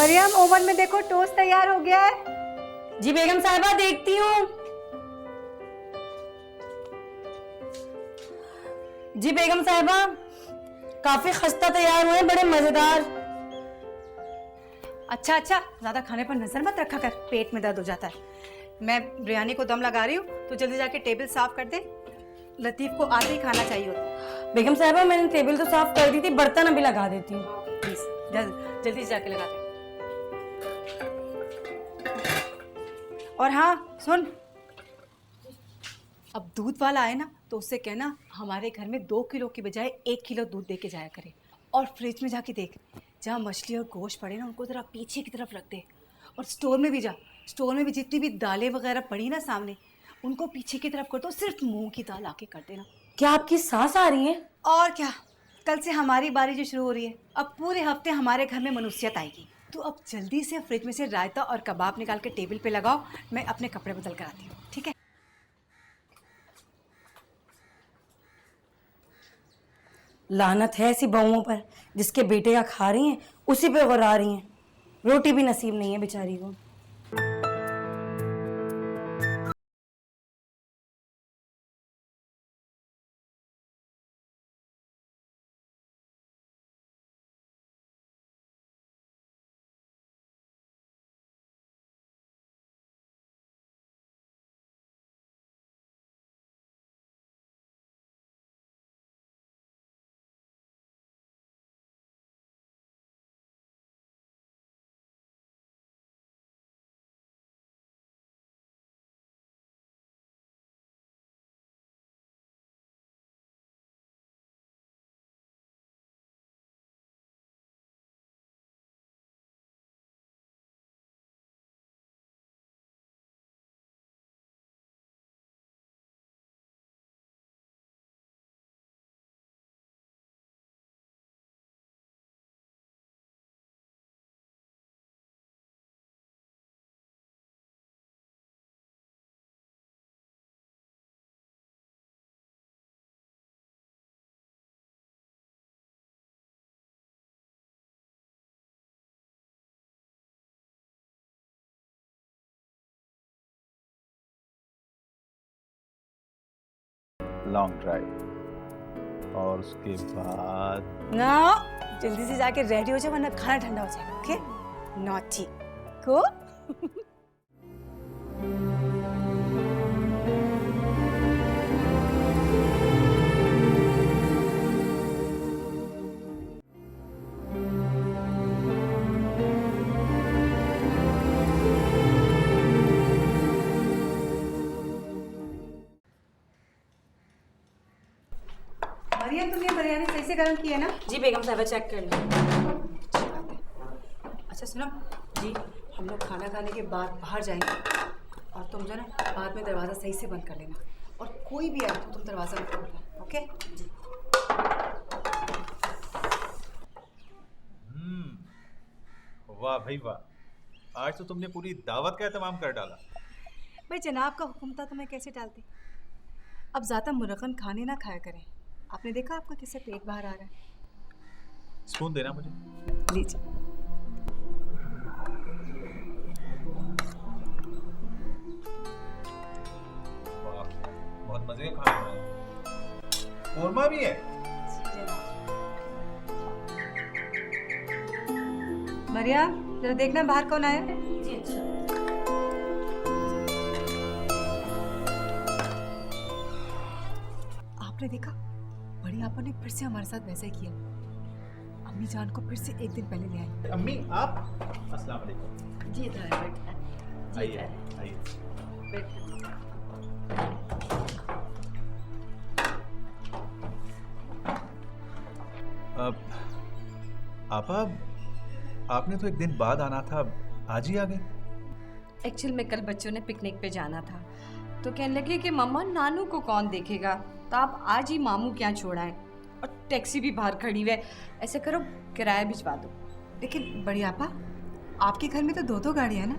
Maryam, oven में देखो toast तैयार हो गया है। जी बेगम साहिबा, देखती हूँ। जी बेगम साहिबा, काफी खस्ता तैयार हुए, बड़े मजेदार। अच्छा अच्छा, ज्यादा खाने पर नजर मत रखा कर, पेट में दर्द हो जाता है। मैं बिरयानी को दम लगा रही हूँ, तो जल्दी जाके टेबल साफ कर दे। लतीफ को आते ही खाना चाहिए होता। बेगम साहिबा, मैंने टेबल तो साफ कर दी थी, बर्तन अभी लगा देती हूँ। प्लीज जल्दी जाके लगा दे। और हाँ सुन, अब दूध वाला आए ना तो उससे कहना हमारे घर में 2 किलो की बजाय 1 किलो दूध दे के जाया करे। और फ्रिज में जाके देख, जहाँ मछली और गोश्त पड़े ना उनको जरा पीछे की तरफ रख दे। और स्टोर में भी जा, स्टोर में भी जितनी भी दालें वगैरह पड़ी ना सामने, उनको पीछे की तरफ कर दो। सिर्फ मूंग की दाल आके कर देना। क्या आपकी सांस आ रही है? और क्या, कल से हमारी बारी जो शुरू हो रही है, अब पूरे हफ्ते हमारे घर में मनुष्यत आएगी। तो अब जल्दी से फ्रिज में से रायता और कबाब निकाल के टेबल पे लगाओ, मैं अपने कपड़े बदल कर आती हूँ, ठीक है? लानत है ऐसी बहुओं पर, जिसके बेटे का खा रही हैं उसी पे गुर्रा रही हैं। रोटी भी नसीब नहीं है बेचारी को। लॉन्ग ड्राइव और उसके बाद ना, जल्दी से जाके रेडी हो जाओ वरना खाना ठंडा हो जाएगा। ओके, नॉटी को। मरियम, तुमने बिरयानी सही से गर्म की है ना? जी बेगम साहिबा, चेक कर लो। अच्छा सुनो जी, हम लोग खाना खाने के बाद बाहर जाएंगे, और तुम जो ना बाद में दरवाज़ा सही से बंद कर लेना, और कोई भी आए तो तुम दरवाज़ा मत खोलना, ओके जी? वाह भाई वाह, आज तो तुमने पूरी दावत का एहतमाम कर डाला। भाई जनाब का हुक्म था तो मैं कैसे टालती। अब ज़्यादा मुरगन खाने ना खाया करें। आपने देखा आपका किससे पेट बाहर आ रहा है। स्पून देना मुझे। लीजिए। वाह, बहुत मजे का खाना है। कोरमा भी है। मरियम, जरा देखना बाहर कौन आया। जी अच्छा। आपने देखा, बड़ी आपा ने फिर से हमारे साथ वैसा ही किया। अम्मी जान को फिर से एक दिन पहले ले आई। अम्मी आप, अस्सलाम वालेकुम। जी इधर बेटा, आइए आइए। अब आपा, आपने तो एक दिन बाद आना था, आज ही आ गए। एक्चुअल में कल बच्चों ने पिकनिक पे जाना था, तो कहने लगे कि मम्मा नानू को कौन देखेगा, तो आप आज ही मामू क्या छोड़ाएं, और टैक्सी भी बाहर खड़ी हुई है, ऐसे करो किराया भिजवा दो। लेकिन बड़ी आपा, आपके घर में तो 2-2 गाड़ियाँ ना,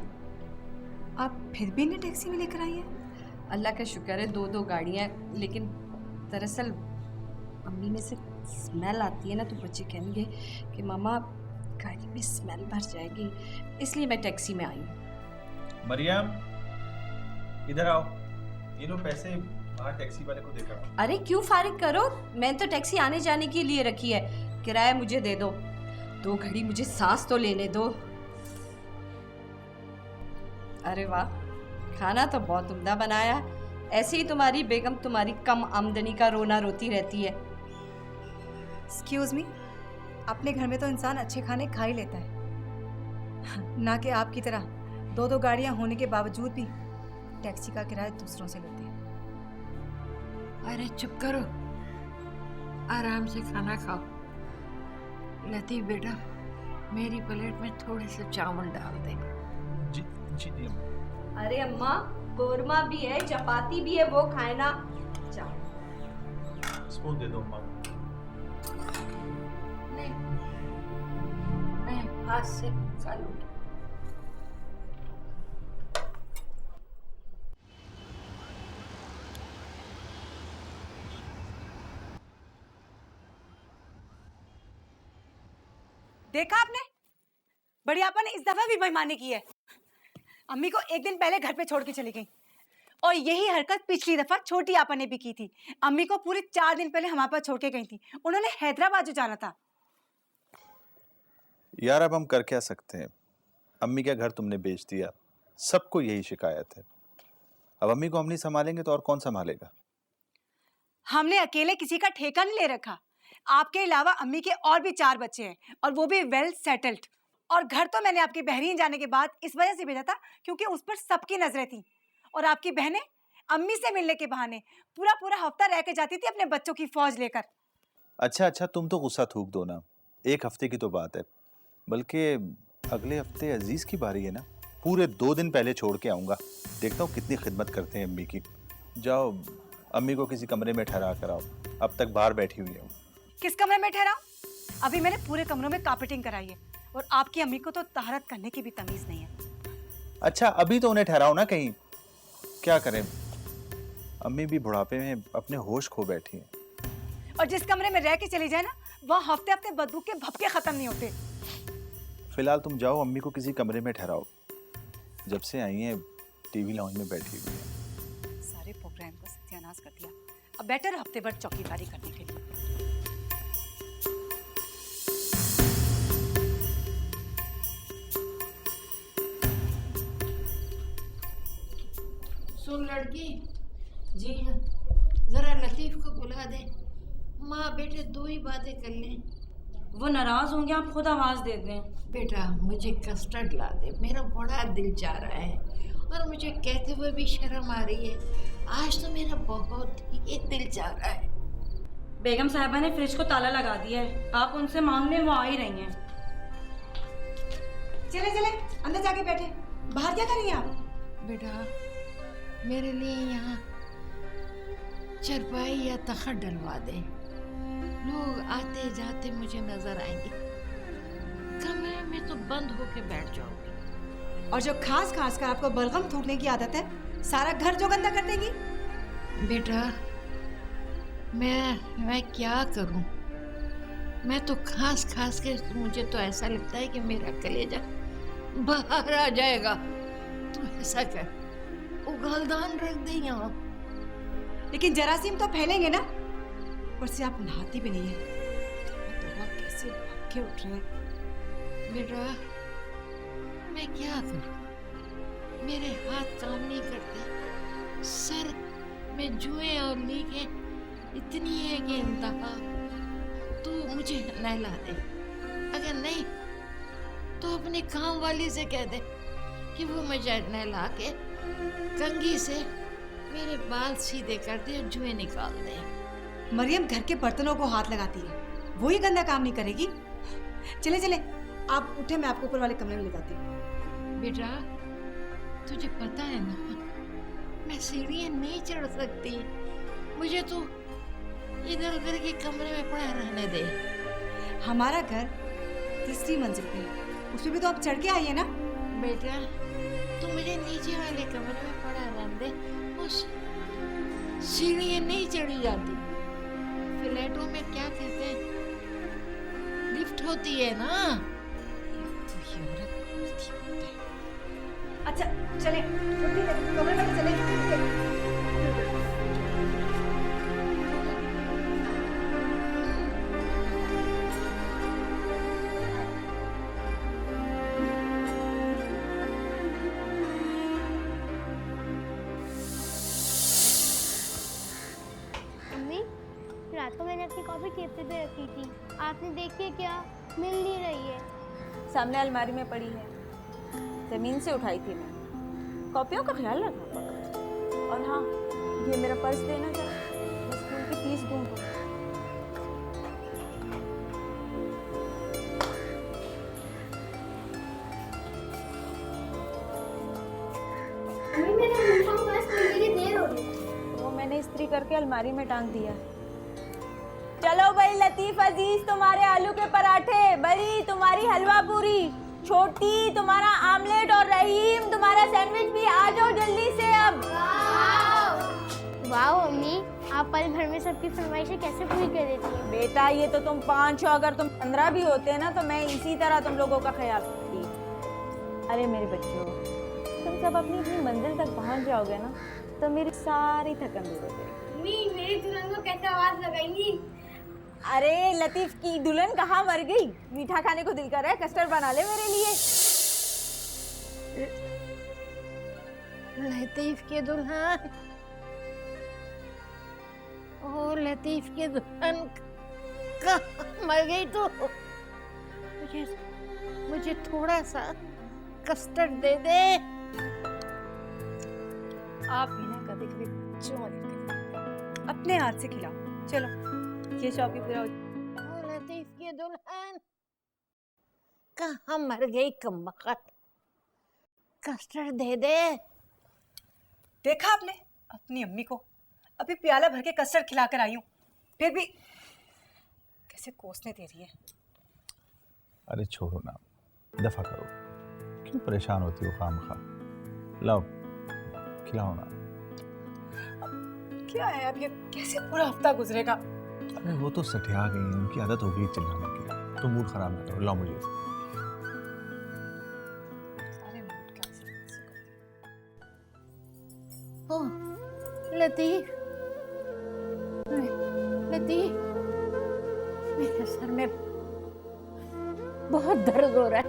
आप फिर भी इन्हें टैक्सी में लेकर आई हैं? अल्लाह का शुक्र है 2-2 गाड़ियाँ, लेकिन दरअसल अम्मी में से स्मेल आती है ना, तो बच्चे कहेंगे कि मम्मा गाड़ी में स्मेल भर जाएगी, इसलिए मैं टैक्सी में आई हूँ। मरियम, इधर आओ। ये लो पैसे, बाहर टैक्सी वाले को देकर आओ। अरे क्यों फारिग करो, मैं तो टैक्सी आने जाने के लिए रखी है, किराया मुझे दे दो। 2 घड़ी मुझे सांस तो लेने दो। अरे वाह, खाना तो बहुत उम्दा बनाया। ऐसे ही तुम्हारी बेगम तुम्हारी कम आमदनी का रोना रोती रहती है। एक्सक्यूज़ मी, अपने घर में तो इंसान अच्छे खाने खा ही लेता है, ना कि आपकी तरह 2 गाड़ियां होने के बावजूद भी टैक्सी का किराया दूसरों से लेते हैं। अरे चुप करो, आराम से खाना खाओ। लतीफ़ बेटा, मेरी प्लेट में थोड़े से चावल डाल दे। जी जी जी अम्मा। अरे अम्मा, कोरमा भी है, चपाती भी है, वो खाए ना। जाओ। स्पून दे दो अम्मा। नहीं, मैं हाथ से खा लूंगी। देखा आपने, बड़ी आपा ने इस दफा भी बेईमानी की है। अम्मी को एक दिन पहले घर पे छोड़ के चली गई, और यही हरकत पिछली दफा छोटी आपा ने भी की थी। अम्मी को पूरे 4 दिन पहले हमारे पास छोड़ के गई थी। उन्होंने हैदराबाद जाना था। यार अब हम कर क्या सकते हैं, अम्मी का घर तुमने बेच दिया, सबको यही शिकायत है। अब अम्मी को हम नहीं संभालेंगे तो और कौन संभालेगा? हमने अकेले किसी का ठेका नहीं ले रखा। आपके अलावा अम्मी के और भी 4 बच्चे हैं, और वो भी वेल सेटल्ड। और घर तो मैंने आपकी बहरीन जाने के बाद इस वजह से भेजा था क्योंकि उस पर सबकी नजरें थी। और आपकी बहनें अम्मी से मिलने के बहाने पूरा पूरा हफ्ता रह के जाती थी अपने बच्चों की फौज लेकर। अच्छा अच्छा, तुम तो गुस्सा थूक दो ना, 1 हफ्ते की तो बात है। बल्कि अगले हफ्ते अजीज की बारी है ना, पूरे 2 दिन पहले छोड़ के आऊँगा। देखता हूँ कितनी खिदमत करते हैं अम्मी की। जाओ अम्मी को किसी कमरे में ठहरा कर आओ, अब तक बाहर बैठी हुई है। किस कमरे में ठहराऊं? अभी मैंने पूरे कमरों में कारपेटिंग कराई है, और आपकी अम्मी को तो तहरत करने की भी तमीज नहीं है। अच्छा अभी तो उन्हें ठहराओ ना कहीं। क्या करें, अम्मी भी बुढ़ापे में अपने होश खो बैठी हैं। और जिस कमरे में रह के चली जाए ना, वहाँ हफ्ते हफ्ते बदबू के भपके खत्म नहीं होते। फिलहाल तुम जाओ, अम्मी को किसी कमरे में ठहराओ। जब से आई हैं टीवी लाउंज में बैठी हुई है। सारे प्रोग्राम को सत्यानाश कर दिया। अब बेटर हफ्ते भर चौकीदारी करने के लिए। सुन लड़की, जी जरा लतीफ़ को बुला दे। माँ बेटे 2 ही बातें कर लें। वो नाराज होंगे, आप खुद आवाज दे दें। बेटा मुझे कस्टर्ड ला दे, मेरा बड़ा दिल चाह रहा है, और मुझे कहते हुए भी शर्म आ रही है। आज तो मेरा बहुत ही दिल चाह रहा है। बेगम साहिबा ने फ्रिज को ताला लगा दिया है, आप उनसे मांगने वो आ ही रही हैं। चले चले अंदर जाके बैठे, बाहर क्या करेंगे आप? बेटा मेरे लिए यहाँ चरपाई या तखत डलवा दे, लोग आते जाते मुझे नजर आएंगे। कमरे में तो बंद होके बैठ जाओगी। और जो खास खास कर आपको बलगम थूकने की आदत है, सारा घर जो गंदा कर देगी। बेटा मैं क्या करूं? मैं तो खास खास के मुझे तो ऐसा लगता है कि मेरा कलेजा बाहर आ जाएगा। तू ऐसा कर, उगालदान रख दे यहाँ। लेकिन जरासीम तो फैलेंगे ना। ऊपर से आप नहाती भी नहीं है। तौबा, कैसे भपके उठ रहे हैं। बेटा मैं क्या करूं? मेरे हाथ काम नहीं करते, सर में जुएं और लीकें इतनी है कि इंतहा। तू मुझे नहला दे, अगर नहीं तो अपने काम वाली से कह दे कि वो मुझे नहला के कंघी से मेरे बाल सीधे कर दे और जुएं निकाल दे। मरियम घर के बर्तनों को हाथ लगाती है, वो ही गंदा काम नहीं करेगी। चले चले आप उठे, मैं आपको ऊपर वाले कमरे में ले जाती हूँ। बेटा तुझे पता है ना, मैं सीढ़ियाँ नहीं चढ़ सकती। मुझे तो इधर उधर के कमरे में पड़ा रहने दे। हमारा घर 3री मंजिल पे है, उसमें भी तो आप चढ़ के आइए ना। बेटा तू मुझे नीचे वाले कमरे में पड़ा रहने दे, उस सीढ़ियाँ नहीं चढ़ी जाती। फ्लैटों में क्या कहते हैं, लिफ्ट होती है ना, की औरत बोलती होती है। अच्छा चले छुट्टी ले कमरे में चले। मम्मी, रात को मैंने अपनी कॉफी टेबल पे रखी थी, आपने देखी क्या? मिल नहीं रही है। सामने अलमारी में पड़ी है, जमीन से उठाई थी मैं। कॉपियों का ख्याल रखना पड़ा। और हाँ, ये मेरा पर्स देना जरा, मैं स्कूल की फीस दूँ तो। मम्मी, मेरा यूनिफॉर्म बस मेरी देर हो रही है। वो मैंने इस्त्री करके अलमारी में टांग दिया। चलो भाई, लतीफ अजीज तुम्हारे आलू के पराठे, बड़ी तुम्हारी हलवा पूरी, छोटी तुम्हारा आमलेट और रहीम तुम्हारा सैंडविच भी आ जाओ जल्दी से अब। वाह मम्मी, आप पल भर में सबकी फरमाइशें कैसे पूरी कर देती हैं? बेटा ये तो तुम 5 हो, अगर तुम 15 भी होते ना तो मैं इसी तरह तुम लोगों का ख्याल रखती। अरे मेरे बच्चों, तुम सब अपनी अपनी मंजिल तक पहुंच जाओगे ना तो मेरी सारी थकन दूर हो जाएगी। मम्मी, मेरी दुल्हन को कैसे आवाज लगाएंगी? अरे लतीफ की दुल्हन कहाँ मर गई? मीठा खाने को दिल कर रहा है, कस्टर्ड बना ले मेरे लिए। लतीफ के दुल्हन, ओ लतीफ के दुल्हन कहाँ मर गई तो मुझे थोड़ा सा कस्टर्ड दे दे। आप भी ना कभी कभी बच्चों वाले करते हैं। अपने हाथ से खिलाओ। चलो ये शौक भी पूरा हो। ओ लतीफ की दुल्हन कहाँ मर गई कमबख्त, कस्टर्ड दे दे। देखा आपने अपनी अम्मी को, अभी प्याला भर के कस्टर्ड खिलाकर आई हूँ, फिर भी कैसे कोसने दे रही है। अरे छोड़ो ना, दफा करो, क्यों परेशान होती हो खामखा। लाओ खिलाओ ना। क्या है अब ये, कैसे पूरा हफ्ता गुजरेगा। अरे वो तो सठिया गई हैं, उनकी आदत हो गई चिल्लाने की। तुम मूड खराब ना करो, लाओ मुझे। सारे मूड कैंसिल ओ लतीफ, लतीफ, मेरे सर में बहुत दर्द हो रहा है,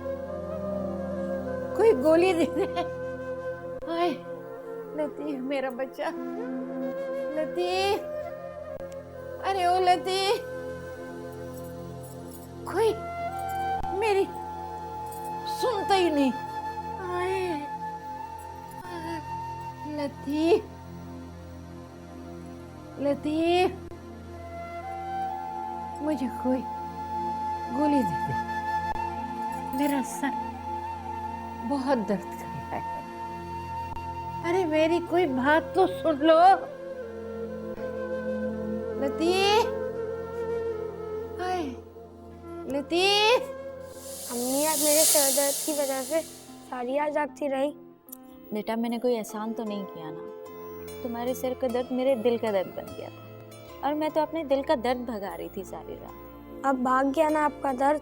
कोई गोली दे दे। हाय लतीफ मेरा बच्चा, लतीफ, अरे ओ लतीफ, कोई मेरी सुनता ही नहीं। हाय लतीफ, लतीफ, मुझे कोई गोली दे दे, मेरा सर बहुत दर्द कर रहा है। अरे मेरी कोई बात तो सुन लो लतीफ, हाय लतीफ। अम्मी, आप मेरे सर दर्द की वजह से सारी रात जागती रही। बेटा मैंने कोई एहसान तो नहीं किया ना, तुम्हारे सिर का दर्द मेरे दिल का दर्द बन गया था और मैं तो अपने दिल का दर्द भगा रही थी सारी रात। अब भाग गया ना आपका दर्द?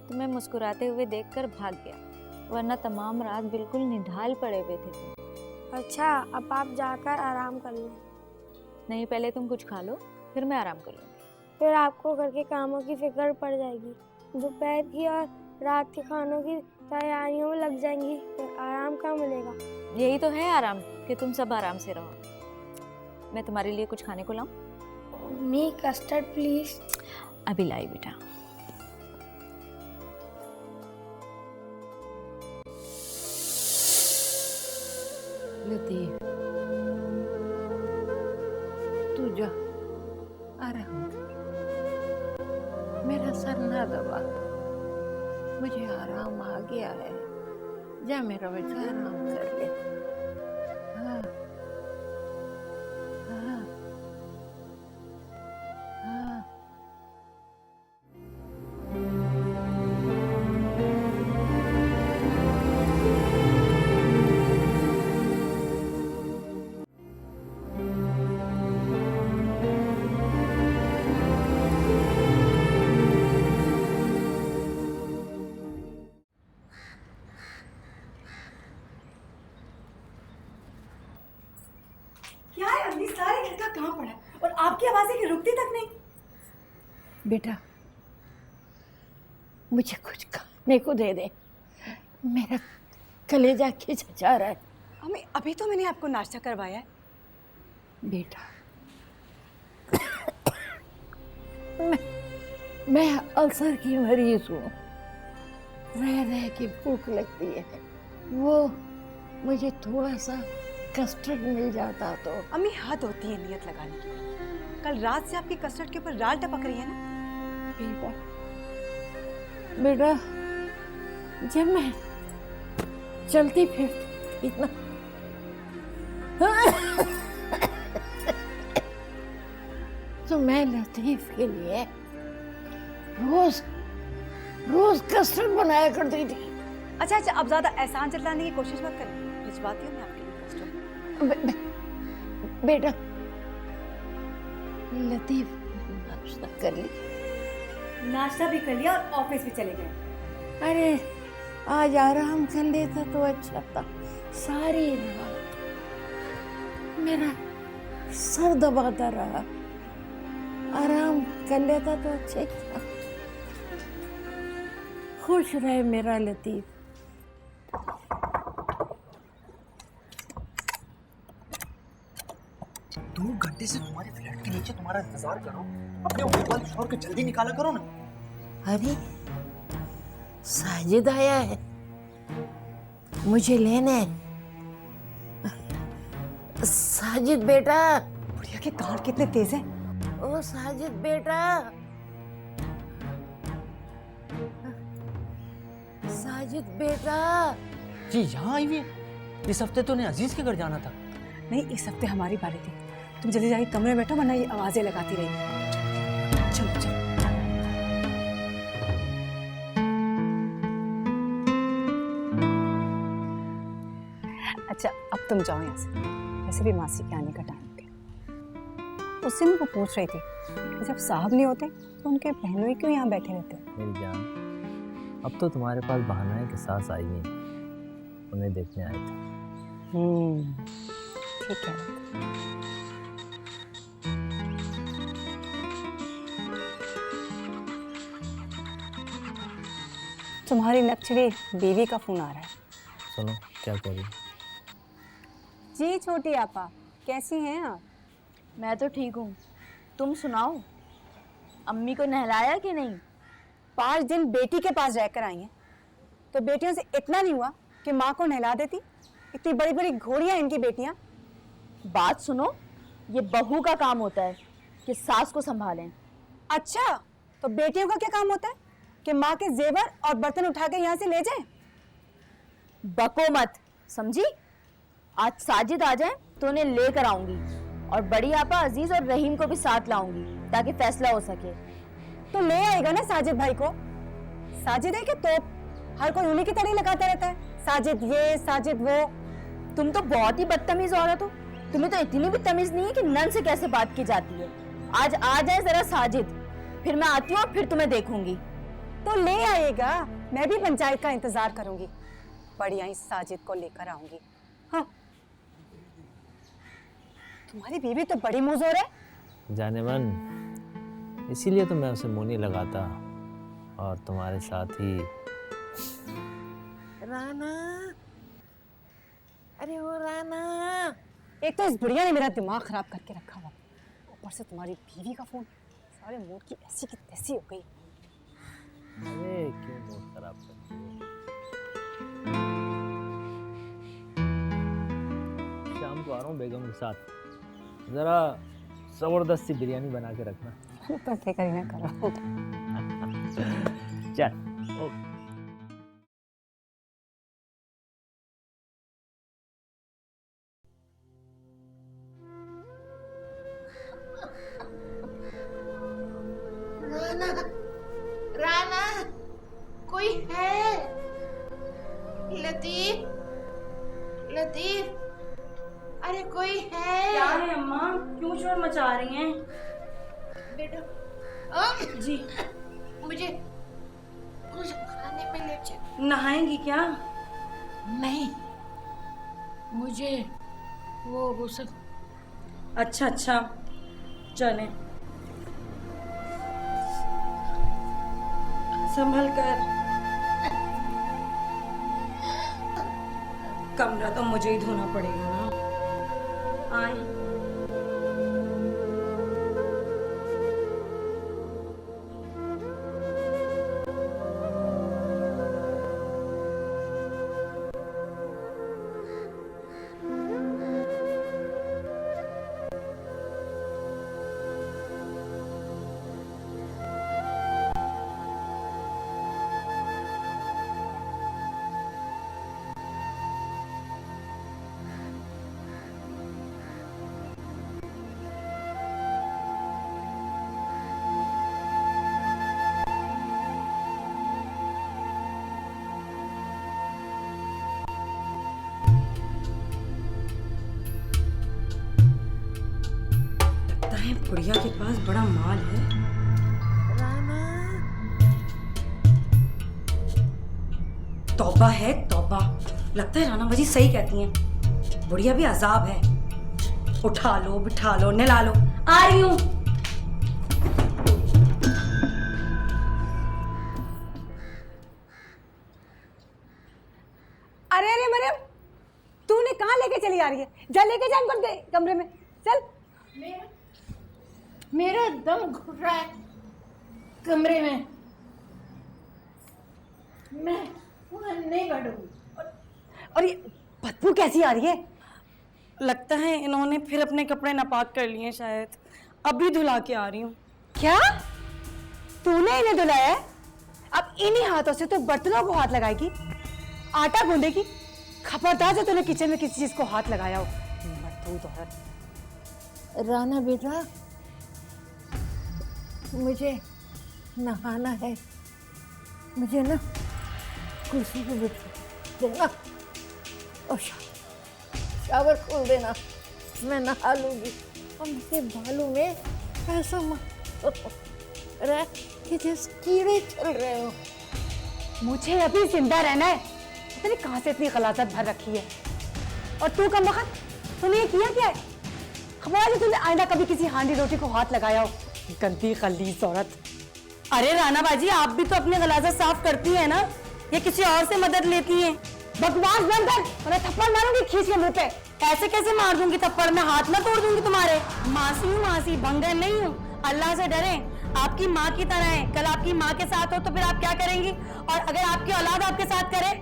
तुम्हें मुस्कुराते हुए देखकर भाग गया, वरना तमाम रात बिल्कुल निढाल पड़े हुए थे तुम। अच्छा, अब आप जाकर आराम कर लें। नहीं, पहले तुम कुछ खा लो, फिर मैं आराम करूँगी। फिर आपको घर के कामों की फिक्र पड़ जाएगी, दोपहर की और रात के खानों की तैयारियों में लग जाएंगी, फिर आराम कहाँ मिलेगा। यही तो है आराम, कि तुम सब आराम से रहो। मैं तुम्हारे लिए कुछ खाने को लाऊं? Mummy, custard please. अभी लाई बेटा। लतीफ, तू जा आराम कर, मेरा सर ना दबा, मुझे आराम आ गया है। जा मेरा बच्चा आराम कर ले। हाँ हाँ हाँ। क्या है अम्मी, सारे घर का काम पड़ा है और आपकी आवाज़ है कि रुकती तक नहीं। बेटा मुझे कुछ खाने को दे दे, मेरा कलेजा खिंचा जा रहा है। अम्मी अभी तो मैंने आपको नाश्ता करवाया है। बेटा मैं अल्सर की मरीज हूँ, रह रह के भूख लगती है। वो मुझे थोड़ा सा कस्टर्ड मिल जाता तो। अम्मी हद होती है नियत लगाने की। कल रात से आपकी कस्टर्ड के ऊपर राल टपक रही है ना। बेटा बेटा जब मैं चलती फिरती थी ना तो मैं लतीफ के लिए रोज रोज कस्टर्ड बनाया करती थी। अच्छा अच्छा, अब ज्यादा एहसान जताने की कोशिश मत करें, भिजवाती हूँ मैं आपके लिए कस्टर्ड। बेटा लतीफ नाश्ता कर ली? नाश्ता भी कर लिया और ऑफिस भी चले गए। अरे आज आराम कर लेता तो अच्छा था। सारी रात मेरा सर दबाता रहा, आराम कर लेता तो अच्छा ही था। खुश रहे मेरा लतीफ। 2 घंटे से तुम्हारे फ्लैट के नीचे तुम्हारा इंतजार कर रहा हूँ, अपने मोबाइल छोड़ के जल्दी निकाला करो ना। अरे साजिद आया है मुझे लेने। साजिद बेटा। बुढ़िया के कान कितने तेज हैं। ओ साजिद बेटा, साजिद बेटा। जी यहाँ आई हुई है? इस हफ्ते तो ने अजीज के घर जाना था। नहीं, इस हफ्ते हमारी बारी थी। तुम जल्दी जाके कमरे में बैठो वरना ये आवाजें लगाती रहेगी। चलो चलो। अच्छा अब तुम जाओ यहाँ से, वैसे भी मासी के आने का टाइम हो गया। उस दिन वो पूछ रही थी कि जब साहब नहीं होते तो उनके बहनों क्यों यहाँ बैठे रहते हैं। मेरी जान, अब तो तुम्हारे पास बहाना है कि सास आई है, उन्हें देखने आए थे। ठीक है। तुम्हारी नक्चरी बीवी का फोन आ रहा है। सुनो क्या कह रही है। जी छोटी आपा, कैसी हैं आप? मैं तो ठीक हूँ, तुम सुनाओ, अम्मी को नहलाया कि नहीं? 5 दिन बेटी के पास रहकर आई हैं तो बेटियों से इतना नहीं हुआ कि माँ को नहला देती। इतनी बड़ी बड़ी घोड़ियाँ इनकी बेटियाँ। बात सुनो, ये बहू का काम होता है कि सास को संभालें। अच्छा, तो बेटियों का क्या काम होता है कि माँ के जेवर और बर्तन उठा के यहाँ से ले जाएं? बको मत, समझी? आज साजिद आ जाए तो उन्हें लेकर आऊंगी और बड़ी आपा अजीज और रहीम को भी साथ लाऊंगी ताकि फैसला हो सके। तो ले आएगा ना साजिद भाई को। साजिद है कि तोप, हर कोई उन्हीं की तरह लगाता रहता है, साजिद ये साजिद वो। तुम तो बहुत ही बदतमीज औरत हो, तुम्हें तो इतनी भी तमीज नहीं है कि नन से कैसे बात की जाती है। आज आ जाए जरा साजिद, फिर मैं आती हूँ और फिर तुम्हें देखूंगी। तो ले आएगा, मैं भी पंचायत का इंतजार करूंगी। बढ़िया ही साजिद को लेकर आऊंगी। हाँ, तुम्हारी बीवी तो बड़ी मुंहजोर है। जाने मन, इसीलिए तो मैं उसे मुंह नहीं लगाता और तुम्हारे साथ ही। राना, अरे वो राना। एक तो इस बुढ़िया ने मेरा दिमाग खराब करके रखा हुआ, ऊपर से तुम्हारी बीवी का फोन। सारे मूड की ऐसी की तैसी हो गई। अरे क्यों मूड खराब करती हो। शाम को आ रहा हूँ बेगम के साथ, जरा जबरदस्ती बिरयानी बना के रखना। तो फिक्र ही ना करो। चल ओके। राना, राना, कोई है? लतीफ, लतीफ, अरे कोई है? क्या है अम्मा, क्यों शोर मचा रही हैं? बेटा जी, मुझे कुछ खाने में ले चल। नहाएंगी क्या? नहीं, मुझे वो गुस्सा अच्छा अच्छा, चलें। संभल कर। कमरा तो मुझे ही धोना पड़ेगा ना। आए। बुढ़िया के पास बड़ा माल है। तौबा है तौबा, लगता है राना बाजी सही कहती हैं। बुढ़िया भी अजाब है। उठा लो, बिठा लो, नहला लो। आ रही हूँ। अरे अरे मरियम, तूने कहाँ लेके चली आ रही है? जा लेके जा इनको कमरे में, चल। मेरा दम घुट रहा है कमरे में, मैं वहाँ नहीं बैठूंगी। और ये बदबू कैसी आ रही है? लगता है इन्होंने फिर अपने कपड़े नापाक कर लिए शायद। अभी धुला के आ रही हूँ। क्या तूने इन्हें धुलाया है? अब इन्हीं हाथों से तो बर्तनों को हाथ लगाएगी, आटा गूंदेगी। खबरदार जो तूने किचन में किसी चीज को हाथ लगाया हो, मरदूद औरत। राना बेटा, मुझे नहाना है, मुझे ना कुर्सी पे बिठा देना और शावर खोल देना, मैं नहा लूंगी। और मेरे बालों में ऐसा मत रह कि जैसे कीड़े चल रहे हो। मुझे अभी जिंदा रहना है। पता नहीं कहाँ से इतनी गलाजत भर रखी है। और तू कम वक्त तूने ये किया क्या है? खबर तूने आइंदा कभी किसी हांडी रोटी को हाथ लगाया हो? गंदी खलीस औरत। अरे राना बाजी, आप भी तो अपनी गलाजत साफ करती है ना, ये किसी और से मदद लेती हैं। बकवास बंद कर, वरना थप्पड़ मारूंगी खींच के मुंह पे। ऐसे कैसे मार दूंगी थप्पड़? मैं हाथ ना तोड़ दूंगी तुम्हारे। मासी हूँ मासी, भंगर नहीं हूँ। अल्लाह से डरें। आपकी माँ की तरह है। कल आपकी माँ के साथ हो तो फिर आप क्या करेंगी? और अगर आपकी औलाद आपके साथ करे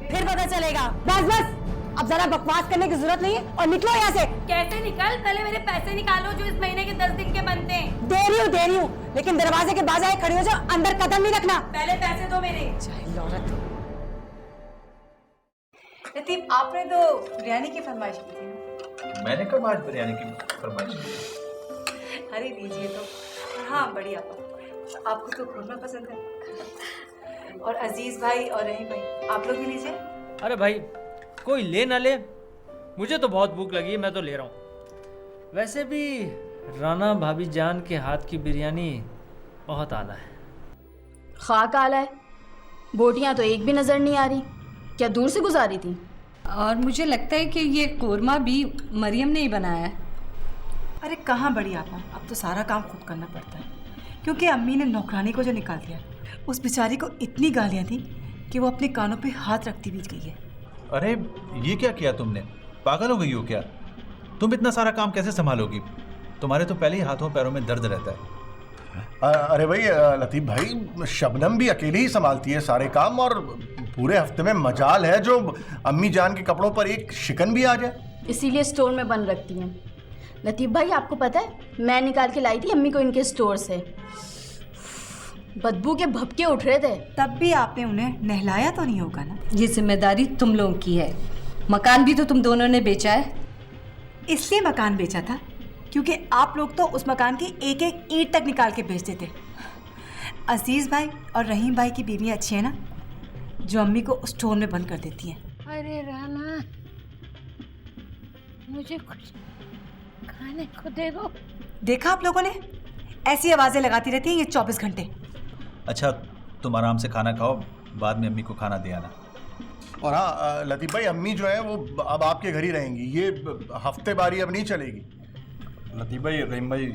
फिर पता चलेगा। बस बस, अब जरा बकवास करने की जरूरत नहीं है और निकलो यहाँ से। कैसे निकल? पहले मेरे पैसे निकालो जो इस महीने के 10 दिन के बनते हैं। दे रही हूँ, लेकिन दरवाजे के बाहर आए खड़ी हो जाओ, अंदर कदम नहीं रखना। पहले पैसे दो मेरे। जाहिल औरत। लतीफ, आपने तो बिरयानी की फरमाइश की थी। मैंने कब आज बिरयानी की फरमाइश की? अरे दीजिए तो। हाँ बढ़िया, आपको तो खुरमा पसंद है। और अजीज भाई और रहीम भाई, आप लोग भी लीजिए। अरे भाई, कोई ले ना ले, मुझे तो बहुत भूख लगी है, मैं तो ले रहा हूँ। वैसे भी राना भाभी जान के हाथ की बिरयानी बहुत आला है। खाक आला है। बोटियाँ तो एक भी नज़र नहीं आ रही, क्या दूर से गुजारी थी? और मुझे लगता है कि ये कोरमा भी मरियम ने ही बनाया है। अरे कहाँ बड़ी आपा, अब तो सारा काम खुद करना पड़ता है, क्योंकि अम्मी ने नौकरानी को जो निकाल दिया, उस बेचारी को इतनी गालियाँ दी कि वो अपने कानों पे हाथ रखती बीच गई है। अरे ये क्या किया तुमने? पागल हो गई हो क्या? तुम इतना सारा काम कैसे संभालोगी? तुम्हारे तो पहले ही हाथों पैरों में दर्द रहता है। अरे भाई लतीफ भाई, शबनम भी अकेली ही संभालती है सारे काम, और पूरे हफ्ते में मजाल है जो अम्मी जान के कपड़ों पर एक शिकन भी आ जाए। इसीलिए स्टोर में बंद रखती हैं। लतीफ भाई, आपको पता है मैं निकाल के लाई थी अम्मी को इनके स्टोर से, बदबू के भपके उठ रहे थे। तब भी आपने उन्हें नहलाया तो नहीं होगा ना? ये जिम्मेदारी तुम लोगों की है। मकान भी तो तुम दोनों ने बेचा है। इसलिए मकान बेचा था क्योंकि आप लोग तो उस मकान की एक एक ईंट तक निकाल के बेचते थे। अजीज भाई और रहीम भाई की बीवी अच्छी है ना, जो अम्मी को स्टोर में बंद कर देती हैं। अरे राना, मुझे कुछ खाने को दे दो। देखा आप लोगों ने, ऐसी आवाजें लगाती रहती हैं ये 24 घंटे। अच्छा, तुम आराम से खाना खाओ, बाद में अम्मी को खाना दे आना। और हाँ लतीफ भाई, अम्मी जो है वो अब आपके घर ही रहेंगी, ये हफ्ते बारी अब नहीं चलेगी। लतीफ़ भाई, रहीम भाई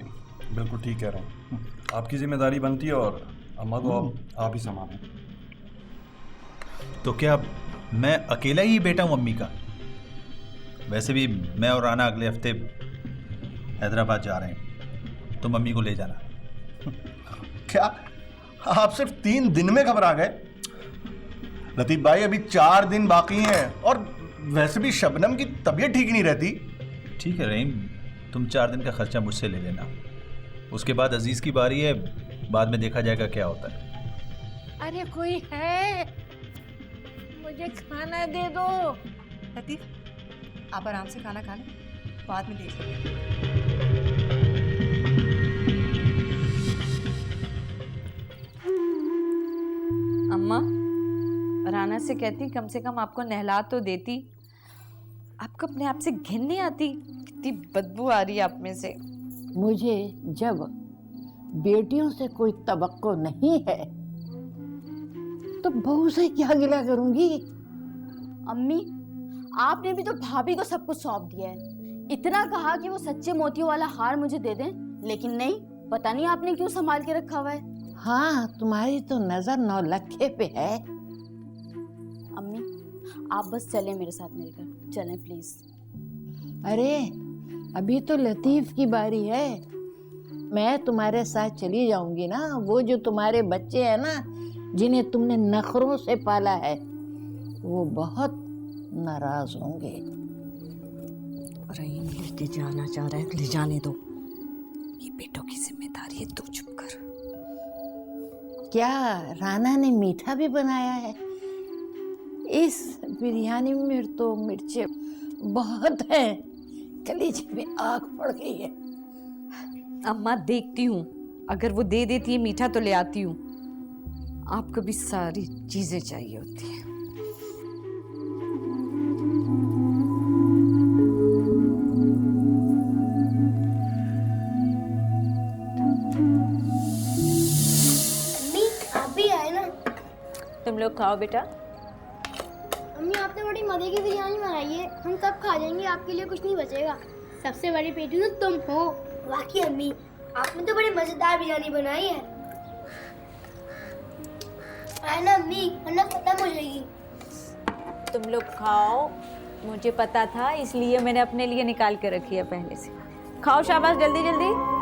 बिल्कुल ठीक कह रहे हैं। आपकी जिम्मेदारी बनती है और अम्मा को आप ही संभालें। तो क्या मैं अकेला ही बेटा हूँ अम्मी का? वैसे भी मैं और राना अगले हफ्ते हैदराबाद जा रहे हैं, तुम अम्मी को ले जाना। क्या आप सिर्फ 3 दिन में घबरा गए? लतीफ़ भाई अभी 4 दिन बाकी हैं और वैसे भी शबनम की तबीयत ठीक नहीं रहती। ठीक है रहीम, तुम 4 दिन का खर्चा मुझसे ले लेना, उसके बाद अजीज़ की बारी है, बाद में देखा जाएगा क्या होता है। अरे कोई है, मुझे खाना दे दो। लतीफ़ आप आराम से खाना खा लें, बाद में देख लेंगे। अम्मा, राना से कहती कम से कम आपको नहला तो देती। आपको अपने आप से घिन नहीं आती? कितनी बदबू आ रही है आप में से। मुझे जब बेटियों से कोई तवक्को नहीं है तो बहू से क्या गिला करूंगी। अम्मी, आपने भी तो भाभी को सब कुछ सौंप दिया है। इतना कहा कि वो सच्चे मोतियों वाला हार मुझे दे दें, लेकिन नहीं, पता नहीं आपने क्यों संभाल के रखा हुआ है। हाँ, तुम्हारी तो नजर 9 लखे पे है। अम्मी, आप बस चलें मेरे साथ, मेरे घर चलें प्लीज। अरे अभी तो लतीफ की बारी है, मैं तुम्हारे साथ चली जाऊंगी ना। वो जो तुम्हारे बच्चे हैं ना, जिन्हें तुमने नखरों से पाला है, वो बहुत नाराज होंगे। रहीम ले जाना चाह रहा है, ले जाने दो, ये बेटों की जिम्मेदारी है, तू चुप कर। क्या राना ने मीठा भी बनाया है? इस बिरयानी में तो मिर्चें बहुत हैं, कलेजे में आग पड़ गई है। अम्मा देखती हूँ, अगर वो दे देती है मीठा तो ले आती हूँ। आपको भी सारी चीजें चाहिए होती हैं। अम्मी आप भी आए ना। तुम लोग खाओ बेटा। अम्मी आपने बड़ी मजे की बिरयानी बनाई है, हम सब खा जाएंगे, आपके लिए कुछ नहीं बचेगा। सबसे बड़ी पेटी तो तुम हो। वाकई अम्मी, आपने तो बड़ी मजेदार बिरयानी बनाई है। आए ना अम्मी, वरना खत्म हो जाएगी। तुम लोग खाओ, मुझे पता था इसलिए मैंने अपने लिए निकाल के रखी है पहले से। खाओ, शाबाश, जल्दी जल्दी।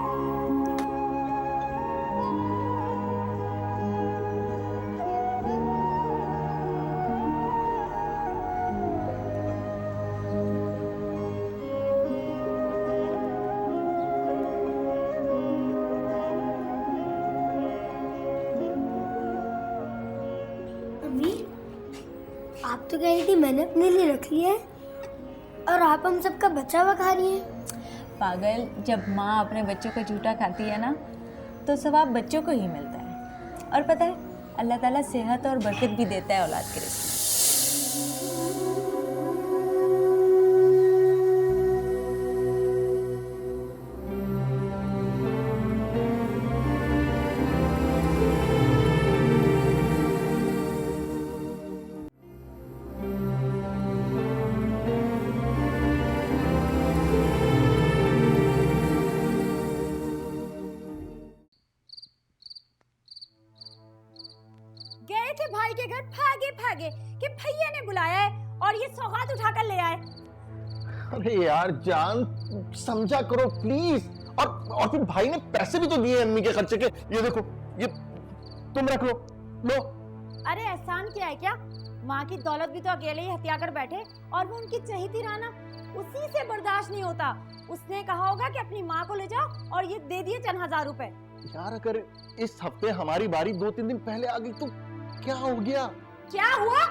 अम्मी, आप तो कह रही थी मैंने अपने लिए रख लिया है, और आप हम सबका बचा हुआ खा रही हैं। पागल, जब माँ अपने बच्चों का झूठा खाती है ना, तो सवाब बच्चों को ही मिलता है। और पता है, अल्लाह ताला सेहत और बरकत भी देता है औलाद के रिज़्क़ में। गए थे भाई के घर भागे भागे कि भैया ने बुलाया है और ये सौगात उठाकर ले आए। अरे यार जान, समझा करो प्लीज। और फिर भाई ने पैसे भी तो दिए अम्मी के खर्चे के। ये देखो, ये तुम रख लो। लो। अरे एहसान किया है क्या? माँ की दौलत भी तो अकेले ही हत्या कर बैठे, और वो उनकी चहेती राना, उसी से बर्दाश्त नहीं होता। उसने कहा होगा कि अपनी माँ को ले जाओ, और ये दे दिए चंद हजार रुपए। यार अगर इस हफ्ते हमारी बारी 2-3 दिन पहले आ गई तो क्या हो गया? क्या हुआ?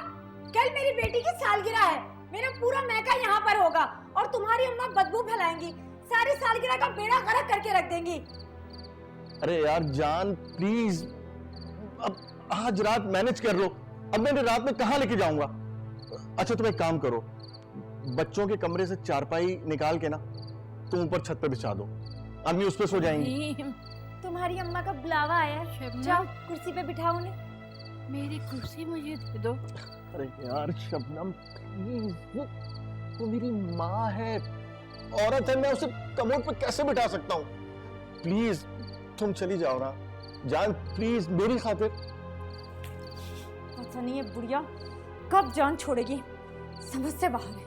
कल मेरी बेटी की सालगिरह है, मेरा पूरा मैका यहाँ पर होगा, और तुम्हारी अम्मा बदबू फैलाएंगी, सारी सालगिरह का बेड़ा गर्क करके रख देंगी। अरे यार जान प्लीज, अब आज रात मैनेज कर लो। अब मैं रात में कहाँ लेके जाऊंगा? अच्छा तुम एक काम करो, बच्चों के कमरे से चारपाई निकाल के ना तुम ऊपर छत पे बिछा दो, अम्मी उस पे सो जाएंगी। तुम्हारी अम्मा का बुलावा आया है, जाओ कुर्सी पे बिठाओ उन्हें। मेरी कुर्सी मुझे दे दो। अरे यार शबनम प्लीज, वो मेरी माँ है, औरत है, मैं उसे कमोड पे कैसे बिठा सकता हूँ? प्लीज तुम चली जाओ ना जान, प्लीज मेरी खातिर। पता नहीं है बुढ़िया कब जान छोड़ेगी, समझ से बाहर है।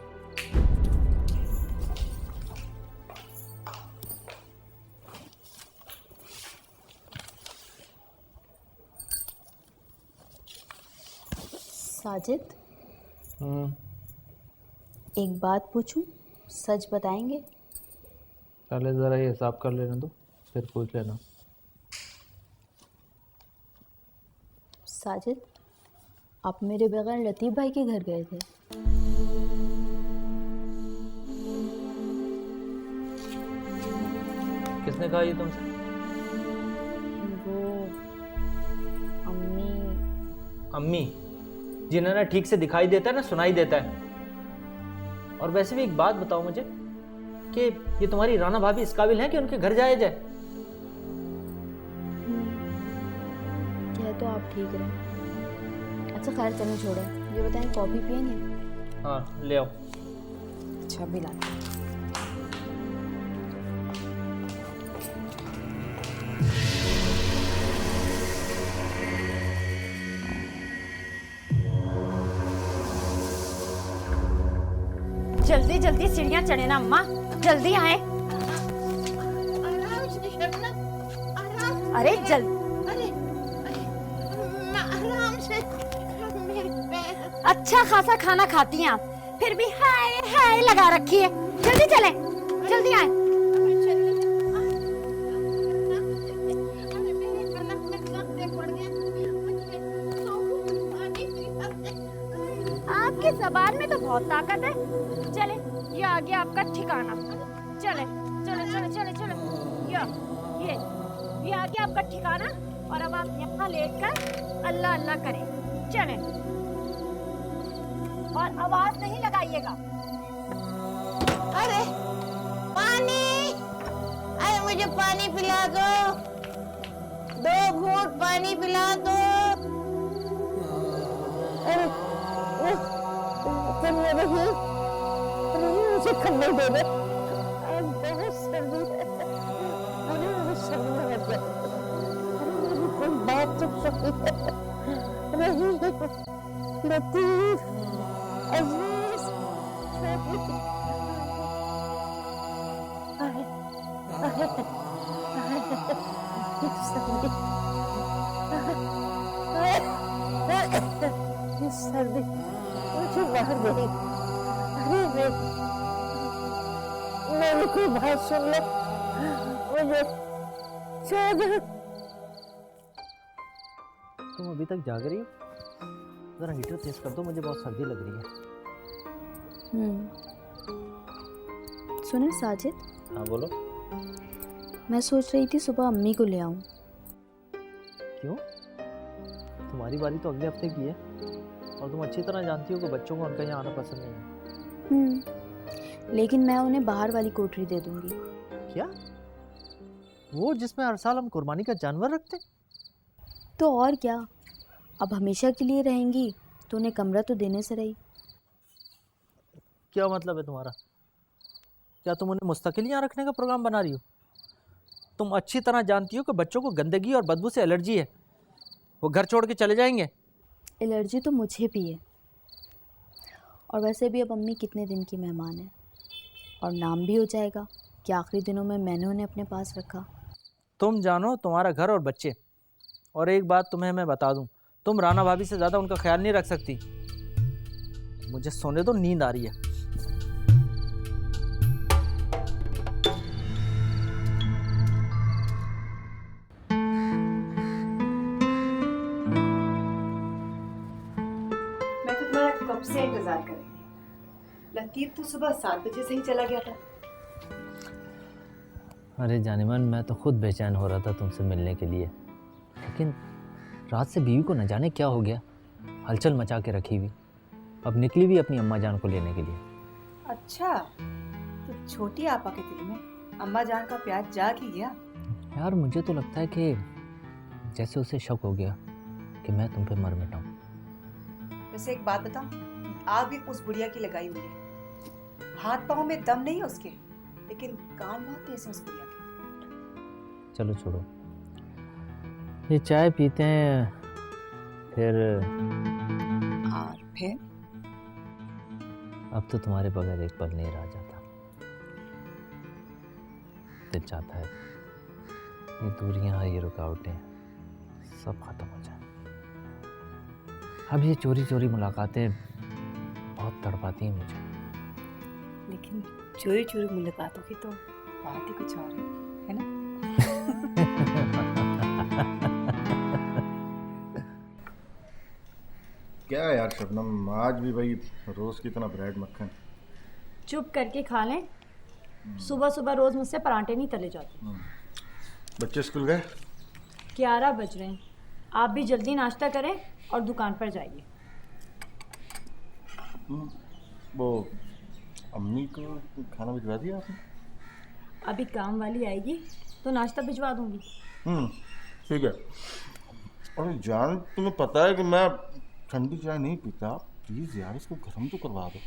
साजिद, एक बात पूछूं, सच बताएंगे? पहले ज़रा ये हिसाब कर लेने दो, फिर पूछ लेना। साजिद, आप मेरे बगैर लतीफ़ भाई के घर गए थे? किसने कहा ये तुमसे? वो अम्मी। अम्मी जिन्हें ना ठीक से दिखाई देता है ना सुनाई देता है। और वैसे भी एक बात बताओ मुझे कि ये तुम्हारी राना भाभी इस काबिल है कि उनके घर जाया जाए? कह तो आप ठीक रहे। अच्छा खैर चलो छोड़ो, ये बताएं कॉफ़ी पियेंगे? हाँ ले आओ। अच्छा अभी लाते हैं। जल्दी जल्दी सीढ़ियाँ चढ़े ना अम्मा, जल्दी आए। आराम से शबनम, आराम। अरे जल अरे आराम से, मेरे पैर। अच्छा खासा खाना खाती हैं आप, फिर भी हाय हाय लगा रखी है। जल्दी चले, जल्दी आए। आपकी जबान में तो बहुत ताकत है। चले, ये आ गया आपका ठिकाना। चले चले चले चले चले, ये आ गया आपका ठिकाना। और अब आप यहाँ लेटकर अल्लाह अल्लाह करें। चले, और आवाज नहीं लगाइएगा। अरे पानी, अरे मुझे पानी पिला दो, 2 घूंट पानी पिला दो। अरे मुझे खन्ने दे दे, बहुत सर्दी है, मुझे सर्दी लग गया। अरे कोई बात तो सही है। लतीफ, अजीज, सर्दी मुझे बाहर गई। अरे मेरी कोई बात सुन लो, मुझे तुम अभी तक जाग रही हो? जरा हीटर तेज कर दो, मुझे बहुत सर्दी लग रही है। सुने साजिद, हाँ बोलो। मैं सोच रही थी सुबह अम्मी को ले आऊं। क्यों? तुम्हारी बारी तो अगले हफ्ते की है और तुम अच्छी तरह जानती हो कि बच्चों को उनका यहाँ आना पसंद नहीं है। लेकिन मैं उन्हें बाहर वाली कोठरी दे दूंगी। क्या? वो जिसमें हर साल हम कुर्बानी का जानवर रखते? तो और क्या, अब हमेशा के लिए रहेंगी तो उन्हें कमरा तो देने से रही। क्या मतलब है तुम्हारा? क्या तुम उन्हें मुस्तकिल यहाँ रखने का प्रोग्राम बना रही हो? तुम अच्छी तरह जानती हो कि बच्चों को गंदगी और बदबू से एलर्जी है, वो घर छोड़ के चले जाएंगे। एलर्जी तो मुझे भी है, और वैसे भी अब अम्मी कितने दिन की मेहमान है, और नाम भी हो जाएगा कि आखिरी दिनों में मैंने उन्हें अपने पास रखा। तुम जानो तुम्हारा घर और बच्चे। और एक बात तुम्हें मैं बता दूं, तुम राना भाभी से ज़्यादा उनका ख्याल नहीं रख सकती। मुझे सोने दो, नींद आ रही है। मैं तो तुम्हारा कब से इंतजार कर रही थी। लतीफ तो सुबह 7 बजे से ही चला गया था। अरे जानिमन, मैं तो खुद बेचैन हो रहा था तुमसे मिलने के लिए, लेकिन रात से बीवी को न जाने क्या हो गया, हलचल मचा के रखी हुई। अब निकली भी अपनी अम्मा जान को लेने के लिए। अच्छा, तो छोटी आपा के दिल में अम्मा जान का प्यार जाग ही गया। यार मुझे तो लगता है कि जैसे उसे शक हो गया कि मैं तुम पे मर मिटा हूँ। वैसे एक बात बताऊं, आग भी उस बुढ़िया की लगाई हुई है। हाथ पाँव में दम नहीं है उसके, लेकिन कान बहुत तेज है उस गुड़िया के। चलो छोड़ो, ये चाय पीते हैं फिर। और फिर अब तो तुम्हारे बगैर एक पल नहीं रहा जाता। दिल चाहता है ये दूरियां, ये रुकावटें सब खत्म हो जाए। अब ये चोरी चोरी मुलाकातें बहुत तड़पाती हैं मुझे। लेकिन चोरी चोरी मुलाकातों की तो बात ही कुछ और है ना? क्या यार शबनम, आज भी भाई रोज की तरह ब्रेड मक्खन। चुप करके खा लें। सुबह सुबह रोज मुझसे परांठे नहीं तले जाते। बच्चे स्कूल गए? 11 बज रहे हैं। आप भी जल्दी नाश्ता करें और दुकान पर जाइए। वो अम्मी को खाना भिजवा दिया आपने? अभी काम वाली आएगी तो नाश्ता भिजवा दूंगी। ठीक है। और जान, तुम्हें पता है कि मैं ठंडी चाय नहीं पीता, प्लीज यार इसको गर्म तो करवा दो।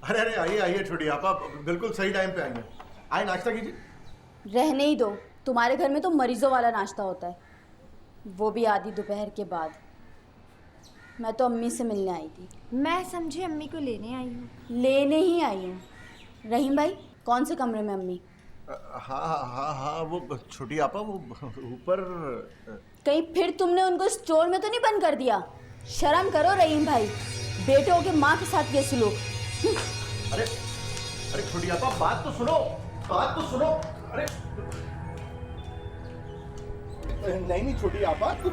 अरे अरे आइए आइए छोटी आपा, बिल्कुल सही टाइम पे आएंगे। आए नाश्ता कीजिए। रहने ही दो, तुम्हारे घर में तो मरीजों वाला नाश्ता होता है, वो भी आधी दोपहर के बाद। मैं तो अम्मी से मिलने आई थी। मैं समझी अम्मी को लेने आई हूँ। लेने ही आई हूँ। रहीम भाई, कौन से कमरे में अम्मी? हाँ वो छोटी आपा वो ऊपर। कहीं फिर तुमने उनको स्टोर में तो नहीं बंद कर दिया? शर्म करो रहीम भाई, बेटों के माँ के साथ ये सुलूक। अरे अरे छोटी आपा बात तो सुनो, बात तो सुनो। अरे नहीं छोटी आपा, तुम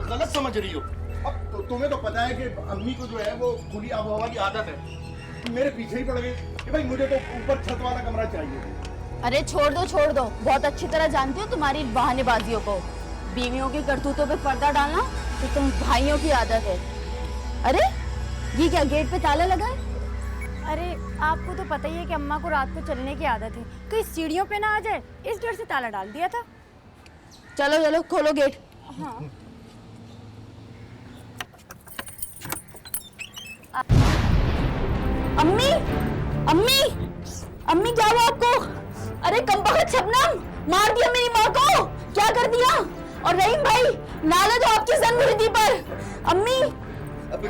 गलत समझ रही हो। अब तो तुम्हें तो पता है कि अम्मी को जो है वो खुली आबोहवा की आदत है। मेरे पीछे ही पड़ गई कि भाई मुझे तो ऊपर छत वाला कमरा चाहिए। अरे छोड़ दो, बहुत अच्छी तरह जानती हो तुम्हारी बहानेबाजियों को। बीवियों की करतूतों पे पर्दा डालना तो तुम भाइयों की आदत है। अरे ये क्या, गेट पे ताला लगा है? अरे आपको तो पता ही है कि अम्मा को रात को चलने की आदत है, कहीं सीढ़ियों पे ना आ जाए, इस डर से ताला डाल दिया था। चलो खोलो गेट। हाँ। अम्मी अम्मी अम्मी, क्या हुआ आपको? अरे कमबख्त शबनम, मार दिया मेरी माँ को। क्या कर दिया? और रहीम भाई, नाला तो आपकी जन्मदिन पर। अम्मी अब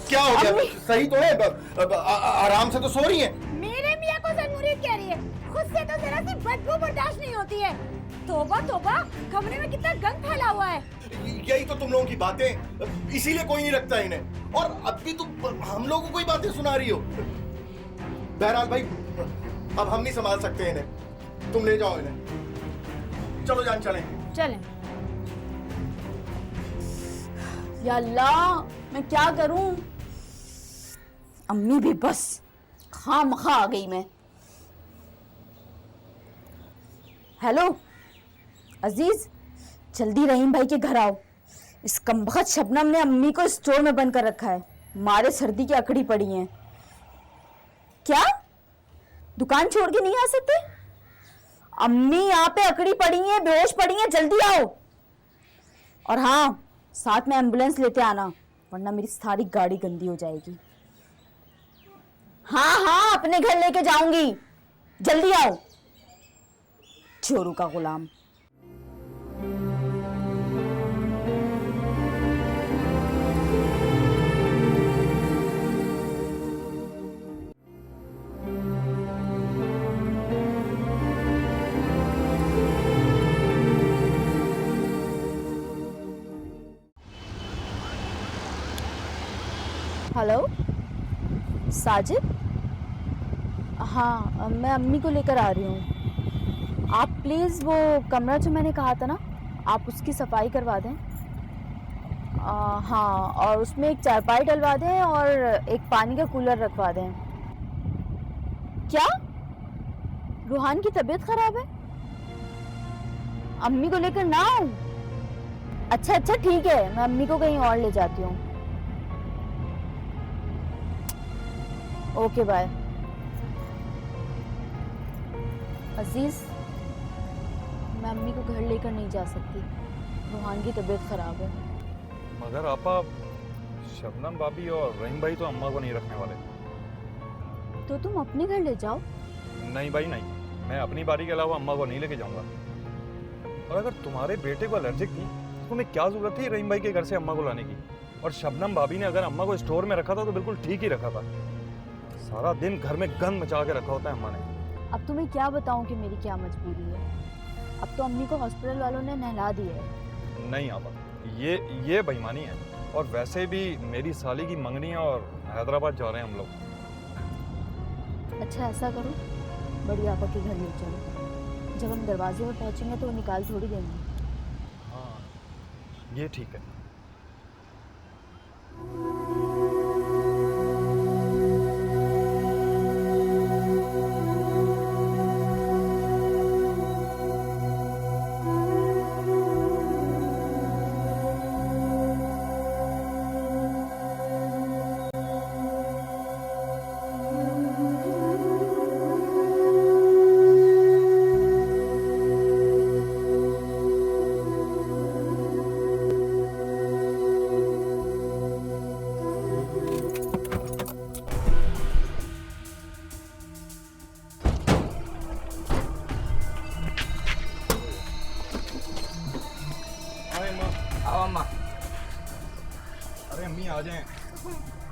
क्या हो गया? सही तो है, आराम से तो सो रही है। मेरे मियाँ को जन्मदिन कह रही है, खुद से तो जरा सी बदबू बर्दाश्त नहीं होती है। तौबा तौबा, कमरे में कितना गंद फैला हुआ है। यही तो तुम लोगों की बातें, इसीलिए कोई नहीं रखता इन्हें। और अब भी तुम हम लोगों को कोई बातें सुना रही हो। बहरहाल भाई, अब हम नहीं संभाल सकते इन्हें, तुम ले जाओ इन्हें। चलो जान, चलें। या अल्लाह, मैं क्या करूं? अम्मी भी बस खामखा आ गई मैं। हेलो अजीज, जल्दी रहीम भाई के घर आओ। इस कमबख्त शबनम ने अम्मी को स्टोर में बंद कर रखा है, मारे सर्दी की अकड़ी पड़ी हैं। क्या दुकान छोड़ के नहीं आ सकते? अम्मी यहाँ पे अकड़ी पड़ी हैं, बेहोश पड़ी हैं, जल्दी आओ। और हाँ, साथ में एम्बुलेंस लेते आना, वरना मेरी सारी गाड़ी गंदी हो जाएगी। हाँ अपने घर लेके जाऊंगी, जल्दी आओ। चोरू का गुलाम। हेलो साजिद, हाँ मैं अम्मी को लेकर आ रही हूँ। आप प्लीज़ वो कमरा जो मैंने कहा था ना, आप उसकी सफाई करवा दें। हाँ, और उसमें एक चारपाई डलवा दें और एक पानी का कूलर रखवा दें। क्या रूहान की तबीयत खराब है? अम्मी को लेकर ना आऊं? अच्छा ठीक है, मैं अम्मी को कहीं और ले जाती हूँ। Okay bye. अजीज, मैं अम्मी को घर लेकर नहीं जा सकती, रूहान की तबीयत खराब है। मगर आपा, शबनम भाभी और रहीम भाई तो अम्मा को नहीं रखने वाले। तो तुम अपने घर ले जाओ। नहीं भाई नहीं, मैं अपनी बारी के अलावा अम्मा को नहीं लेके जाऊंगा। और अगर तुम्हारे बेटे को एलर्जिक थी तो तुम्हें क्या जरूरत थी रहीम भाई के घर से अम्मा को लाने की? और शबनम भाभी ने अगर अम्मा को स्टोर में रखा था तो बिल्कुल ठीक ही रखा था। सारा दिन घर में गंद मचा के रखा होता है अम्मा ने। अब तुम्हें क्या बताऊं कि मेरी क्या मजबूरी है। अब तो अम्मी को हॉस्पिटल वालों ने नहला दिया है। नहीं आपा, ये बेईमानी है। और वैसे भी मेरी साली की मंगनी है और हैदराबाद जा रहे हैं हम लोग। अच्छा ऐसा करो, बड़ी आपा के घर ले चलो। जब हम दरवाजे में पहुंचेंगे तो वो निकाल थोड़ी देंगे। हाँ ये ठीक है। आओ अम्मा। अरे अम्मी आ जाएं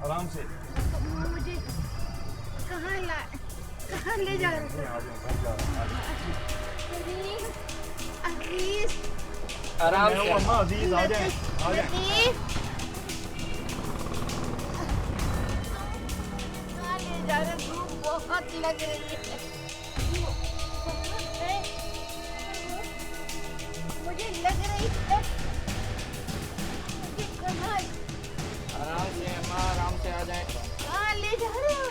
आराम से। मुझे कहाँ ले जा रहे हो? अजीज, आराम से अम्मा। अजीज आ जाएं, आ जाएं। कहाँ ले जा रहे हो? धूप बहुत लग रही है। मुझे लग रही है। कहाँ आराम से अम्मा, आराम से आ जाएं। कहाँ ले जा रहे हो?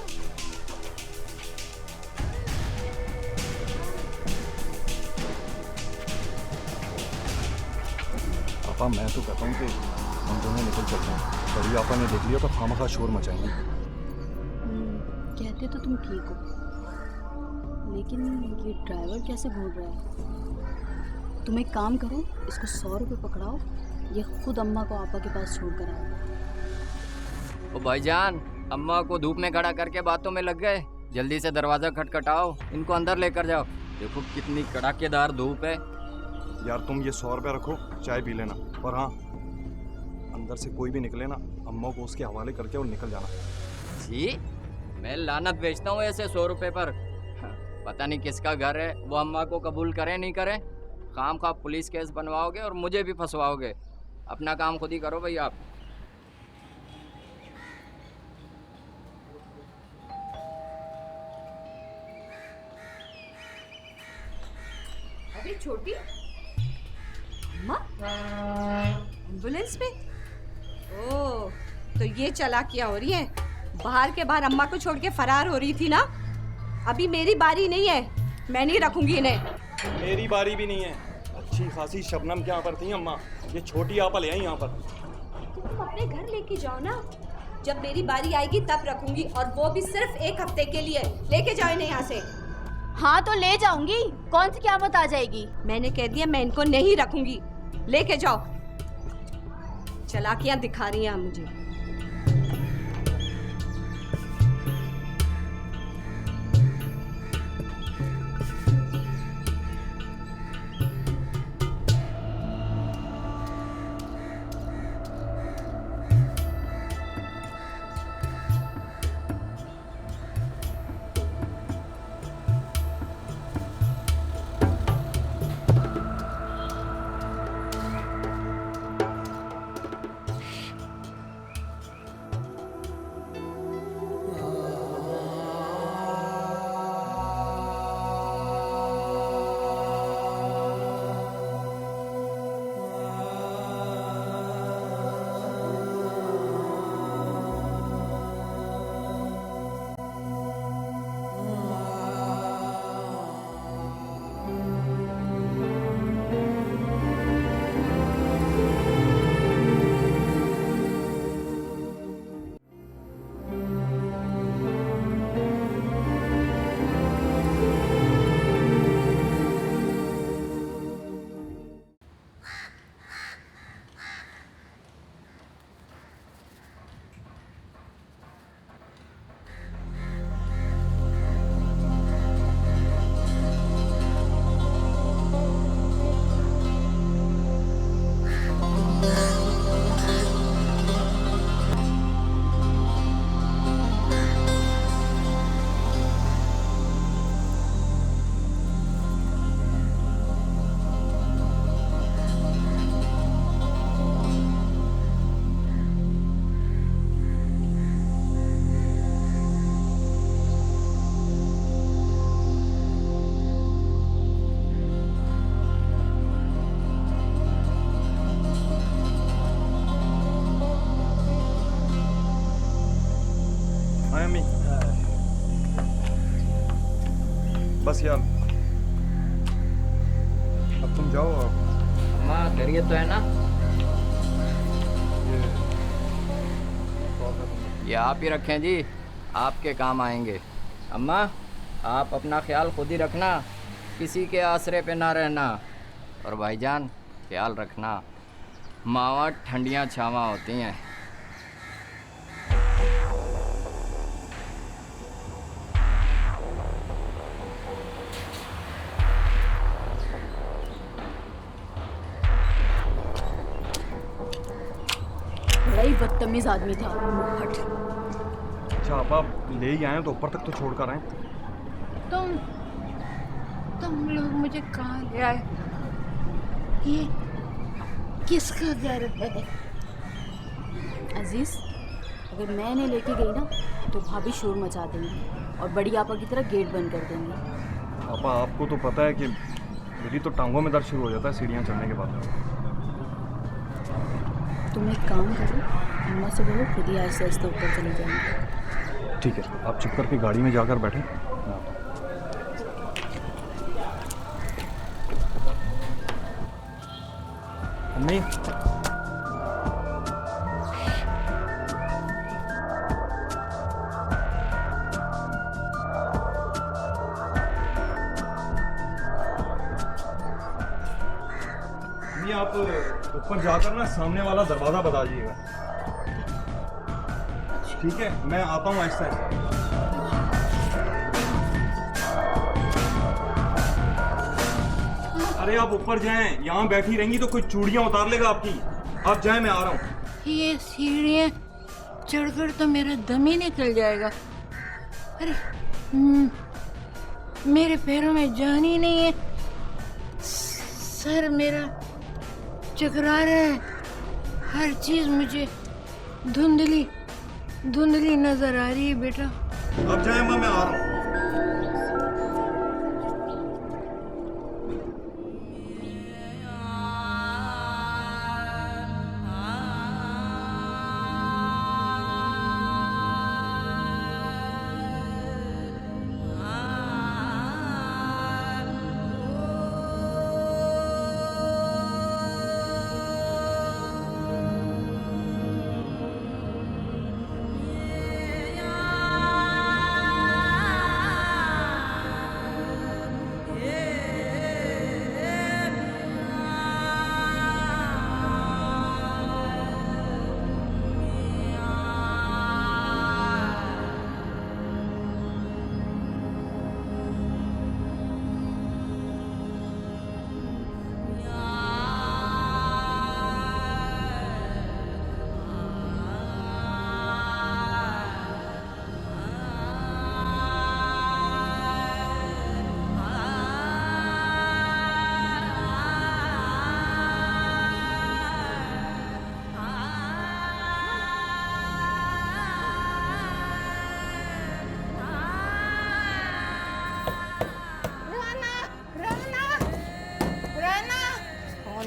पापा मैं तो कहता हूँ कि हम दोनों निकल चलते हैं। बड़ी आपा ने देख लिया तो खामखा शोर मचाएंगे। कहते तो तुम ठीक हो, लेकिन ये ड्राइवर कैसे घूर रहा है? तुम एक काम करो, इसको 100 रुपये पकड़ाओ, ये खुद अम्मा को आपा के पास छोड़ कर आएगा। ओ भाईजान, अम्मा को धूप में खड़ा करके बातों में लग गए। जल्दी से दरवाजा खटखटाओ, इनको अंदर लेकर जाओ। देखो कितनी कड़ाकेदार धूप है। यार तुम ये 100 रुपये रखो, चाय पी लेना। और हाँ, अंदर से कोई भी निकले ना, अम्मा को उसके हवाले करके और निकल जाना। जी, मैं लानत बेचता हूँ ऐसे 100 रुपये पर। पता नहीं किसका घर है, वो अम्मा को कबूल करे नहीं करे। काम का पुलिस केस बनवाओगे और मुझे भी फंसवाओगे। अपना काम खुद ही करो भाई आप। अरे छोटी अम्मा, एम्बुलेंस में? ओह, तो ये चालाकियां हो रही हैं। बाहर के बाहर अम्मा को छोड़ के फरार हो रही थी ना। अभी मेरी बारी नहीं है, मैं नहीं रखूंगी इन्हें। मेरी बारी भी नहीं है। अच्छी खासी शबनम के यहाँ पर थी अम्मा, ये छोटी आपा ले आई यहाँ पर। तुम अपने घर लेके जाओ ना, जब मेरी बारी आएगी तब रखूंगी, और वो भी सिर्फ 1 हफ्ते के लिए। लेके जाओ इन्हें यहाँ से। हाँ तो ले जाऊंगी, कौन सी क़यामत आ जाएगी? मैंने कह दिया मैं इनको नहीं रखूंगी, लेके जाओ। चालाकियां दिखा रही हैं मुझे। बस यार, अब तुम जाओ। अम्मा खैरियत तो है ना? ये आप ही रखें जी, आपके काम आएंगे। अम्मा आप अपना ख्याल खुद ही रखना, किसी के आसरे पे ना रहना। और भाईजान ख्याल रखना, मावा ठंडियाँ छावा होती हैं। बड़ा ही बदतमीज आदमी था। हट। अच्छा आप ले ही आए तो ऊपर तक तो छोड़ कर आए। तुम लोग मुझे कहाँ ले आए? ये किसका घर है? अजीज, अगर मैं इन्हें लेके गई ना तो भाभी शोर मचा देंगी और बड़ी आपा की तरह गेट बंद कर देंगी। पापा आपको तो पता है कि मेरी तो टांगों में दर्द शुरू हो जाता है सीढ़ियाँ चढ़ने के बाद। तुम एक काम करो, अम्मा से बोलो खुद ही आहिस्ते आहिस्ते ऊपर चले जाएंगे। ठीक है, आप चुप करके गाड़ी में जाकर बैठे। अम्मी आप ऊपर जाकर ना सामने वाला दरवाजा बता दीजिएगा। ठीक है, मैं आता हूँ आहिस्ता आहिस्ता। अरे आप ऊपर जाएं, यहाँ बैठी रहेंगी तो कोई चूड़ियाँ उतार लेगा आपकी। आप जाएं, मैं आ रहा हूँ। ये सीढ़ियाँ चढ़कर तो मेरा दम ही निकल जाएगा। अरे मेरे पैरों में जान ही नहीं है, सर मेरा चकरा रहा है, हर चीज मुझे धुंधली धुंधली नजर आ रही है। बेटा अब जाए माँ, मैं आ रहा हूँ।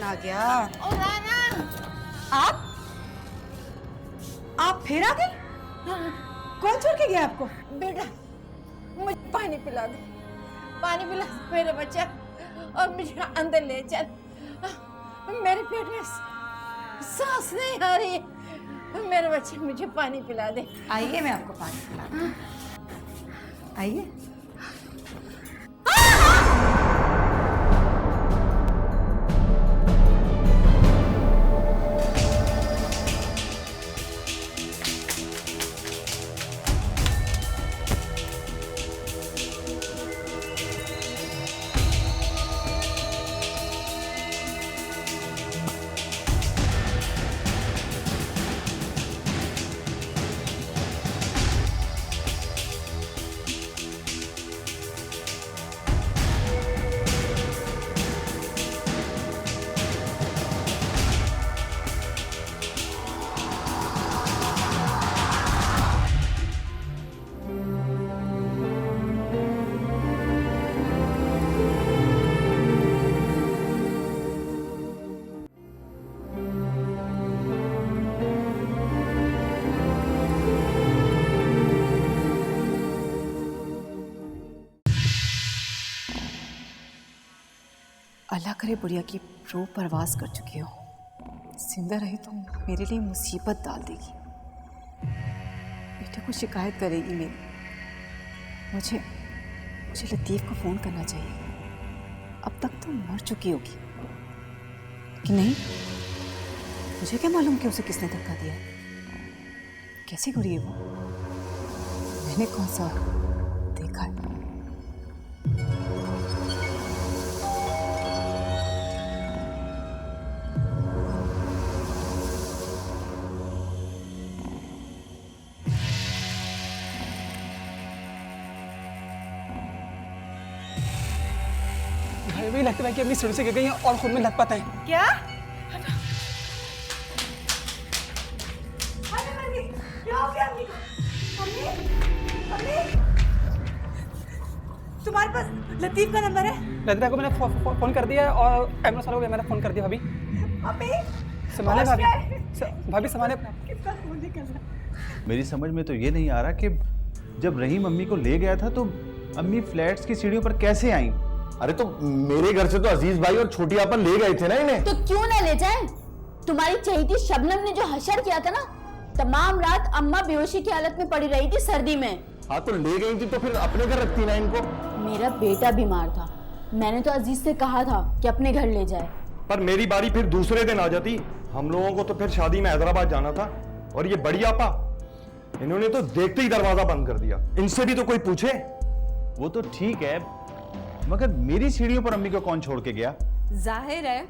आ गया। आप फिर आ गए? कौन छोड़ के गया आपको? बेटा मुझे पानी पिला दे, पानी पिला मेरे बच्चा, और मुझे अंदर ले चल। मेरे पेट में सांस नहीं आ रही है। मेरे बच्चे मुझे पानी पिला दे। आइए, मैं आपको पानी पिलाती हूँ। आइए। अल्लाह करे बुढ़िया की रो परवास कर चुकी हो, जिंदा रही तो मेरे लिए मुसीबत डाल देगी। बेटे को शिकायत करेगी मेरी। मुझे लतीफ़ को फ़ोन करना चाहिए। अब तक तो मर चुकी होगी कि नहीं, मुझे क्या मालूम कि उसे किसने धक्का दिया। कैसी गुड़ी है वो, मैंने कौन सा देखा है? भी लगता है कि अम्मी सीढ़ी से गिर गई हैं और खुद में लथपथ हैं। क्या? तुम्हारे पास लतीफ का नंबर है? लतीफ़ा को मैंने फोन कर दिया और एम्बुलेंस वालों को मैंने फोन कर दिया। भाभी संभाले, भाभी संभाले। किसका फोन निकलना? मेरी समझ में तो ये नहीं आ रहा कि जब रहीम अम्मी को ले गया था तो अम्मी फ्लैट्स की सीढ़ियों पर कैसे आई? अरे तो मेरे घर से तो अजीज भाई और छोटी आपा ले गए थे ना इन्हें। तो क्यों ना ले जाए? तुम्हारी चहेती शबनम ने जो हशर किया था ना, तमाम रात अम्मा बेहोशी की हालत में पड़ी रही थी सर्दी में। हाँ तो ले गई थी तो फिर अपने घर रखती ना इनको। मेरा बेटा बीमार था, मैंने तो अजीज से कहा था कि अपने घर ले जाए। पर मेरी बारी फिर दूसरे दिन आ जाती। हम लोगों को तो फिर शादी में हैदराबाद जाना था और ये बड़ी आपा, इन्होंने तो देखते ही दरवाजा बंद कर दिया। इनसे भी तो कोई पूछे। वो तो ठीक है, मगर मेरी सीढ़ियों पर अम्मी को कौन छोड़ के गया? जाहिर है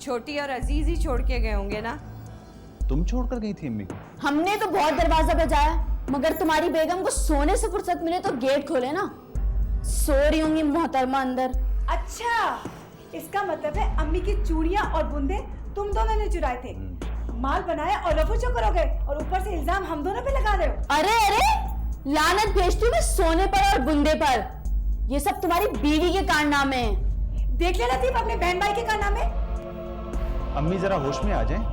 छोटी और अजीज ही छोड़ के गए होंगे ना। तुम छोड़ कर गई थी अम्मी को? हमने तो बहुत दरवाजा बजाया, मगर तुम्हारी बेगम को सोने से फुर्सत मिले तो गेट खोले ना। सो रही होंगी मोहतरमा अंदर। अच्छा, इसका मतलब है अम्मी की चूड़ियां और बूंदे तुम दोनों ने चुराए थे, माल बनाया और रफू चक्कर हो गए, और ऊपर से इल्जाम हम दोनों पे लगा रहे हो। अरे अरे, लानत भेजती हूँ मैं सोने पर और बुंदे पर। ये सब तुम्हारी बीवी के कारनामे हैं। देख ले लतीफ अपने बहन भाई के कारनामे। अम्मी जरा होश में आ जाएं,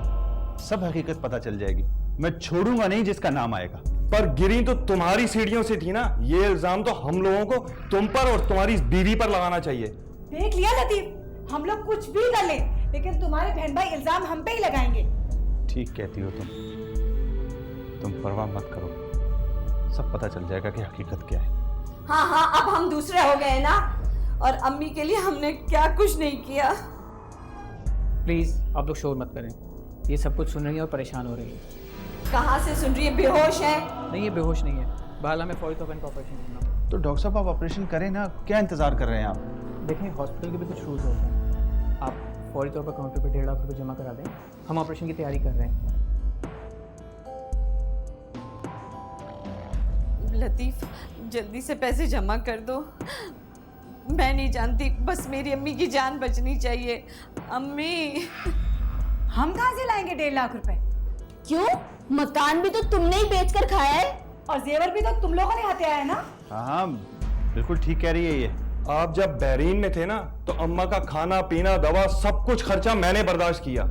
सब हकीकत पता चल जाएगी। मैं छोड़ूंगा नहीं जिसका नाम आएगा। पर गिरी तो तुम्हारी सीढ़ियों से थी ना, ये इल्जाम तो हम लोगों को तुम पर और तुम्हारी बीवी पर लगाना चाहिए। देख लिया लतीफ, हम लोग कुछ भी कर लें, लेकिन तुम्हारे बहन भाई इल्जाम हम पे ही लगाएंगे। ठीक कहती हो तुम परवाह मत करो, सब पता चल जाएगा कि हकीकत क्या है। हाँ हाँ, अब हम दूसरे हो गए ना, और अम्मी के लिए हमने क्या कुछ नहीं किया। प्लीज आप लोग शोर मत करें, ये सब कुछ सुन रही है और परेशान हो रही है। कहाँ से सुन रही है? बेहोश है? नहीं, ये बेहोश नहीं है। बहरहाल हमें फौरी तौर पर इनका ऑपरेशन करना। तो डॉक्टर साहब आप ऑपरेशन करें ना, क्या इंतजार कर रहे हैं आप? देखें, हॉस्पिटल के भी कुछ रूल्स होते हैं। आप फौरी तौर पर काउंटर पर 1.5 लाख रुपए जमा करा दें, हम ऑपरेशन की तैयारी कर रहे हैं। लतीफ, जल्दी से पैसे जमा कर दो। मैं नहीं जानती, बस मेरी अम्मी की जान बचनी चाहिए। अम्मी। हम कहाँ से लाएंगे 1.5 लाख रुपए? क्यों? मकान भी तो तुमने ही बेचकर खाया है, और जेवर भी तो तुम लोगों ने हाथे आया ना। हाँ, बिल्कुल ठीक कह रही है ये। आप जब बहरीन में थे ना, तो अम्मा का खाना पीना दवा सब कुछ खर्चा मैंने बर्दाश्त किया।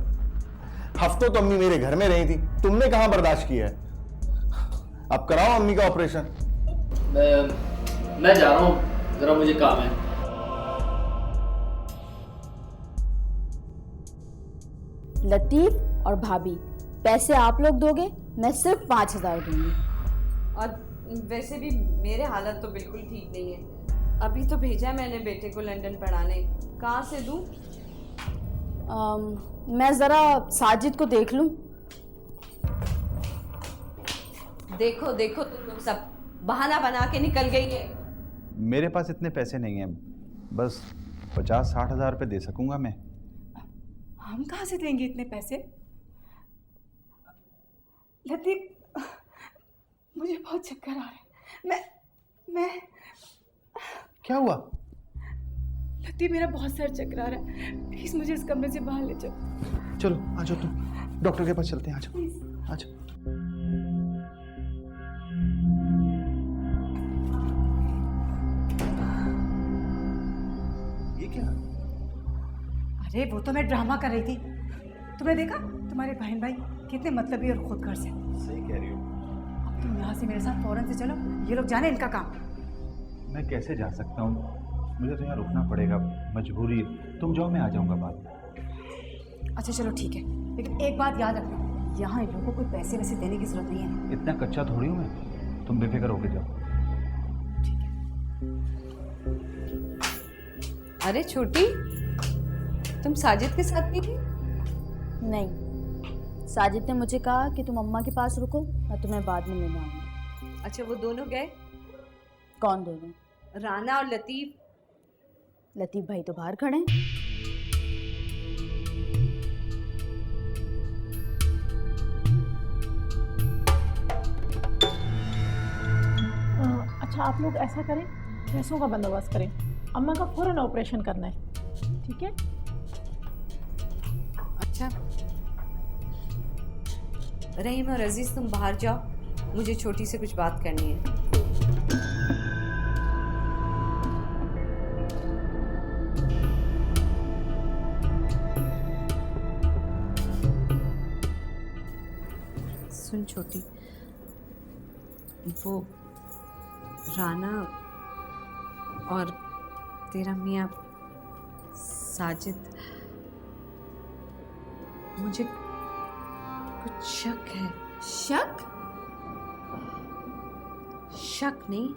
हफ्तों तो अम्मी मेरे घर में रही थी, तुमने कहां बर्दाश्त किया है? अब कराओ अम्मी का ऑपरेशन। मैं जा रहा हूँ, जरा मुझे काम है। लतीफ और भाभी, पैसे आप लोग दोगे, मैं सिर्फ 5,000 दूंगी। और वैसे भी मेरे हालत तो बिल्कुल ठीक नहीं है। अभी तो भेजा मैंने बेटे को लंदन पढ़ाने, कहाँ से दूँ? मैं ज़रा साजिद को देख लूँ। देखो देखो, तुम लोग सब बहाना बना के निकल गई है। मेरे पास इतने पैसे नहीं हैं, बस 50-60 हज़ार रुपये दे सकूंगा मैं। हम कहाँ से देंगे इतने पैसे? लतीफ, मुझे बहुत चक्कर आ रहे हैं। मैं क्या हुआ? लतीफ, मेरा बहुत सर चक्कर आ रहा है, प्लीज मुझे इस कमरे से बाहर ले जाओ। चलो आ जाओ, तुम डॉक्टर के पास चलते हैं। आ जाओ आ जाओ। ये क्या? अरे वो तो मैं ड्रामा कर रही थी। तुमने देखा तुम्हारे बहन भाई कितने मतलबी और खुदगर्ज हैं। सही कह रही हो। तुम यहाँ से मेरे साथ फौरन से चलो, ये लोग जाने इनका काम। मैं कैसे जा सकता हूँ? मुझे तो यहाँ रुकना पड़ेगा, मजबूरी है। तुम जाओ, मैं आ जाऊँगा बाद में। अच्छा चलो ठीक है, लेकिन एक बात याद रखना, यहाँ इन लोगों को कोई पैसे वैसे देने की जरूरत नहीं है। इतना कच्चा थोड़ी हूँ मैं, तुम बेफिक्र होके जाओ। अरे छोटी, तुम साजिद के साथ नहीं गई? नहीं, साजिद ने मुझे कहा कि तुम अम्मा के पास रुको, मैं तुम्हें बाद में लेने आऊंगी। अच्छा, वो दोनों गए? कौन दोनों? राना और लतीफ। लतीफ भाई तो बाहर खड़े हैं। अच्छा, आप लोग ऐसा करें, पैसों का बंदोबस्त करें, अम्मा का फौरन ऑपरेशन करना है, ठीक है? अच्छा, रहीम और अजीज तुम बाहर जाओ, मुझे छोटी से कुछ बात करनी है। सुन छोटी, वो राना और तेरा मियाँ साजिद, मुझे कुछ शक है। शक? शक नहीं,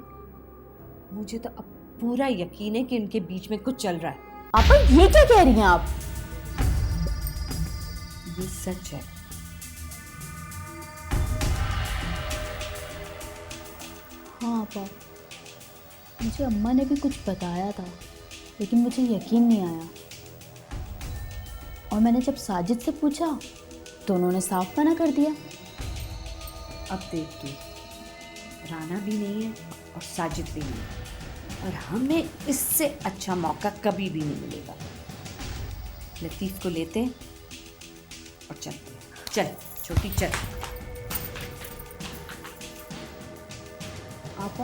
मुझे तो अब पूरा यकीन है कि इनके बीच में कुछ चल रहा है। आपा ये क्या कह रही हैं आप? ये सच है। हाँ आपा, मुझे अम्मा ने भी कुछ बताया था, लेकिन मुझे यकीन नहीं आया। और मैंने जब साजिद से पूछा तो उन्होंने साफ मना कर दिया। अब देख तू, राना भी नहीं है और साजिद भी नहीं है, और हमें इससे अच्छा मौका कभी भी नहीं मिलेगा। लतीफ को लेते और चलते। चल छोटी, चल। आपा,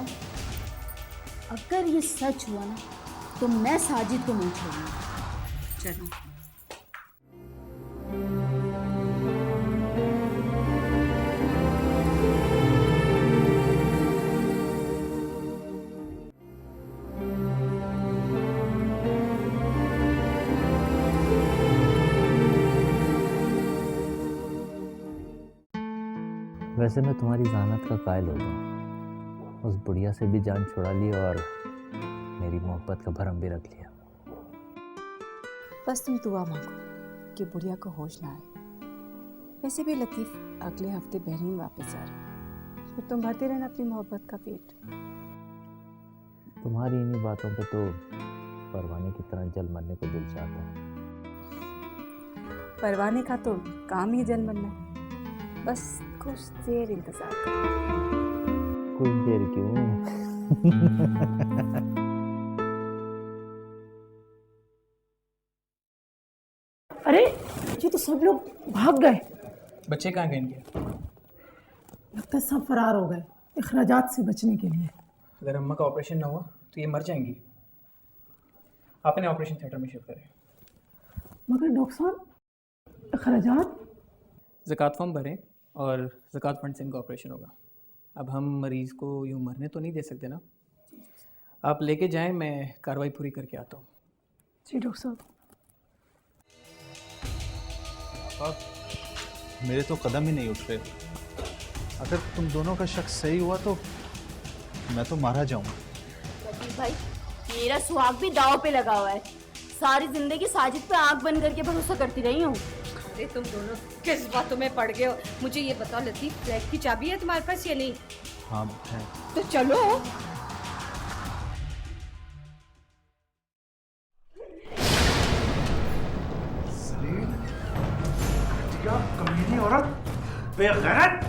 अगर ये सच हुआ ना तो मैं साजिद को नहीं छोड़ूंगी। चलो। वैसे मैं तुम्हारी जहानत का कायल हो गया, उस बुढ़िया से भी जान छुड़ा ली और मेरी मोहब्बत का भरम भी रख लिया। बस तुम दुआ मांगो कि बुढ़िया को होश ना आए। वैसे भी लतीफ अगले हफ्ते बहरीन वापस आ रहा है, फिर तुम भरते रहना अपनी मोहब्बत का पेट। तुम्हारी इन्हीं बातों पे तो परवाने की तरह जल मरने को दिल चाहता है। परवाने का तो काम ही जल मरना है, बस कुछ देर इंतजार करो। कुछ देर क्यों? अरे ये तो सब लोग भाग गए। बच्चे कहाँ गए इनके? लगता है सब फरार हो गए अखराजात से बचने के लिए। अगर अम्मा का ऑपरेशन ना हुआ तो ये मर जाएंगी। आप इन्हें ऑपरेशन थिएटर में शिफ्ट करें। मगर डॉक्टर साहब, अखराजात? ज़कात फॉर्म भरें और ज़कात फंड से इनका ऑपरेशन होगा। अब हम मरीज़ को यूँ मरने तो नहीं दे सकते ना। आप लेके जाएं, मैं कार्रवाई पूरी करके आता हूँ। जी डॉक्टर साहब। मेरे तो कदम ही नहीं उठ रहे। अगर तुम दोनों का शक सही हुआ तो मैं तो मारा जाऊंगा। लतीफ भाई, मेरा सुहाग भी दाव पे लगा हुआ है। सारी जिंदगी साजिद पे आंख बंद करके भरोसा करती रही हूँ। अरे तुम दोनों किस बातों में पड़ गए हो? मुझे ये बताओ लतीफ, फ्लैट की चाबी है तुम्हारे पास या नहीं? हाँ है। तो चलो। कमीनी औरत, बेगैरत,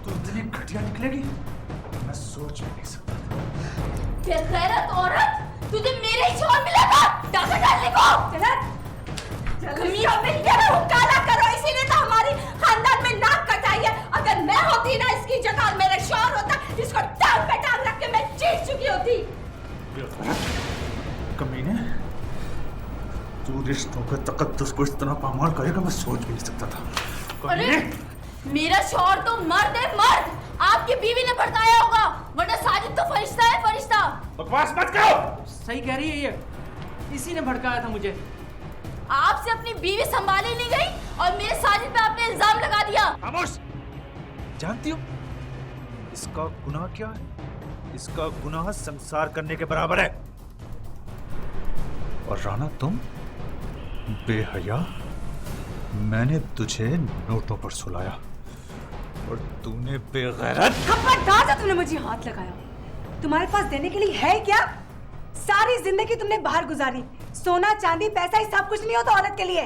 तू इतनी घटिया निकलेगी मैं सोच भी नहीं सकता। बेगैरत औरत, तुझे मेरे ही छोर मिला था डाका डालने को। कमीना मिल गया ना, काला करो, इसीलिए तो हमारी खानदान में नाक कटाई है। अगर मैं होती ना इसकी जगह, मेरा शौहर होता, इसको टांग पे टांग रख के मैं जीत चुकी होती। कमीने, तू रिश्तों के तकद्दुस को इस तरह पामाल करेगा मैं सोच भी नहीं सकता था। अरे मेरा शौहर तो मर्द है, मर्द। आपकी बीवी ने भड़काया होगा, वरना साजिद तो फरिश्ता है, फरिश्ता। बकवास मत करो। सही कह रही है ये, इसी ने भड़काया था मुझे। आपसे अपनी बीवी संभाली नहीं गई और मेरे साजिद पे आपने इल्जाम लगा दिया। खामोश। जानती हो इसका गुनाह क्या है? इसका गुनाह संसार करने के बराबर है। और राना तुम बेहया, मैंने तुझे नोटों पर सुलाया और तूने बेगैरत। खबरदार से तुमने मुझे हाथ लगाया। तुम्हारे पास देने के लिए है क्या? सारी जिंदगी तुमने बाहर गुजारी, सोना चांदी पैसा ही सब कुछ नहीं होता औरत के लिए।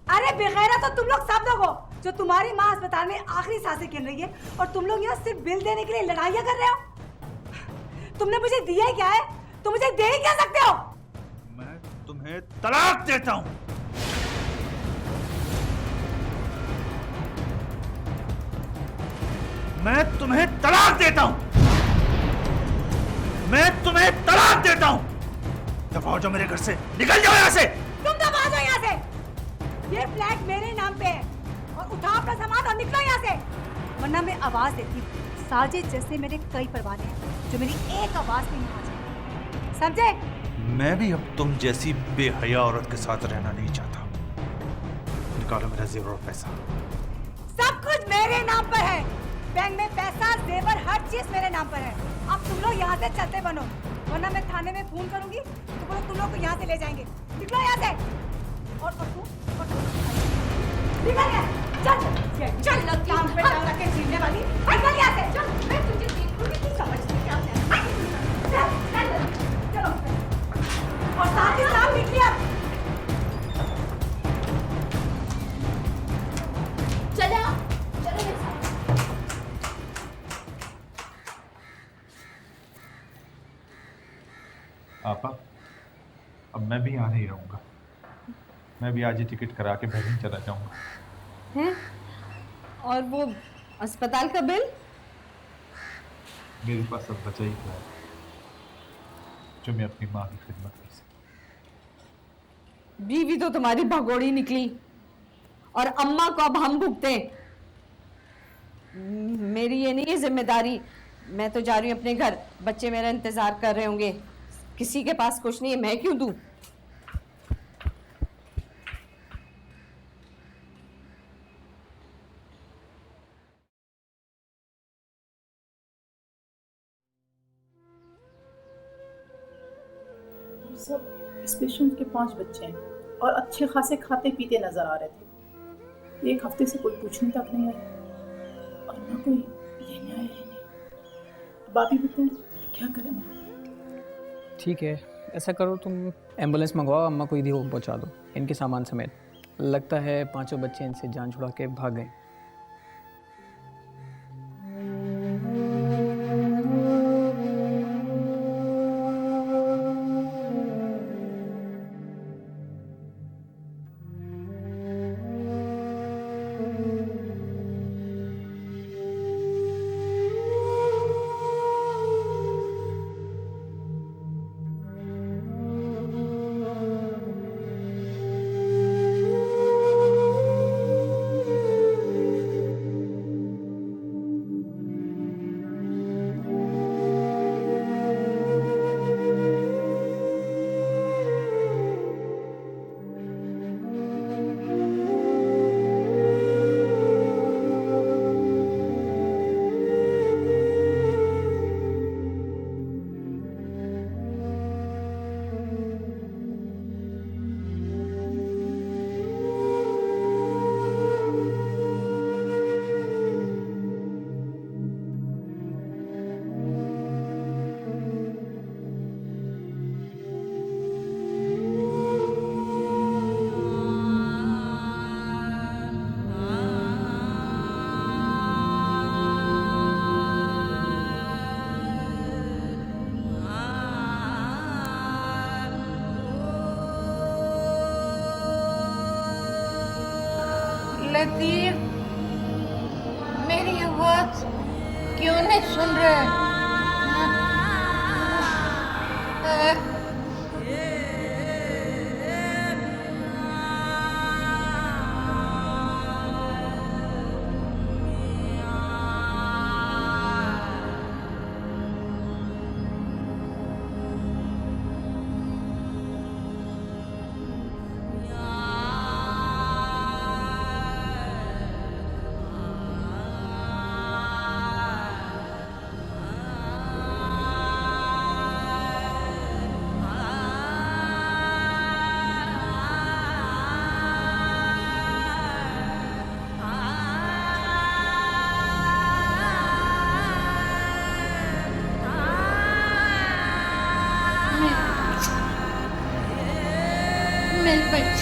अरे बेगैरत तो तुम लोग सब लोग हो जो तुम्हारी माँ अस्पताल में आखिरी सांसें गिन रही है और तुम लोग यहाँ सिर्फ बिल देने के लिए लड़ाइयाँ कर रहे हो। तुमने मुझे दिया ही क्या है? तुम मुझे दे ही क्या सकते हो? मैं तुम्हें तलाक देता हूँ। मैं तुम्हें तलाक देता हूँ। मैं तुम्हें तलाक देता हूँ। दफा हो जाओ मेरे घर से, निकल जाओ यहाँ से। तुम दफा जाओ यहाँ से। ये फ्लैट मेरे नाम पे है और उठाओ अपना सामान और निकलो यहाँ से, वरना मैं आवाज देती हूँ। साजिद जैसे मेरे कई परवाने हैं जो मेरी एक आवाज में यहाँ आ जाए, समझे? मैं भी अब तुम जैसी बेहया औरत के साथ रहना नहीं चाहता। निकालो मेरा जेवर और पैसा। सब कुछ मेरे नाम पर है। बैंक में पैसा जेवर हर चीज मेरे नाम पर है। अब तुम लोग यहाँ से चलते बनो, वरना मैं थाने में फोन करूंगी तो वो लोग तुम लोग को यहाँ से ले जाएंगे। निकलो यहाँ से। और तू निकल यहाँ। चल चल काम पे जाओ रखे छीनने वाली, निकल यहाँ से। चल मैं तुझे देखूंगी, तू समझती क्या है? चलो और साथ ही साथ निकलिए अब। चलो चलो मेरे साथ। आपा, अब मैं भी यहाँ नहीं रहूँगा। मैं भी आज ही टिकट करा के बहरीन चला जाऊँगा। हैं? और वो अस्पताल का बिल? मेरे पास अब बचा ही क्या है जो मैं अपनी माँ की खिदमत कर सकूँ। बीवी तो तुम्हारी भगोड़ी निकली और अम्मा को अब हम भुगते। मेरी ये नहीं है जिम्मेदारी। मैं तो जा रही हूँ अपने घर, बच्चे मेरा इंतजार कर रहे होंगे। किसी के पास कुछ नहीं है, मैं क्यों दूं? सब इस पेशेंट के 5 बच्चे हैं और अच्छे खासे खाते पीते नजर आ रहे थे। 1 हफ्ते से कोई पूछने तक नहीं आया और ना कोई लेने आया ही नहीं। बाबी बताएं क्या करें? ठीक है, ऐसा करो तुम एम्बुलेंस मंगवाओ, अम्मा को इधर होम पहुंचा दो इनके सामान समेत। लगता है 5 बच्चे इनसे जान छुड़ा के भाग गए। लतीफ, मेरी आवाज क्यों नहीं सुन रहे? मेरे बच्चे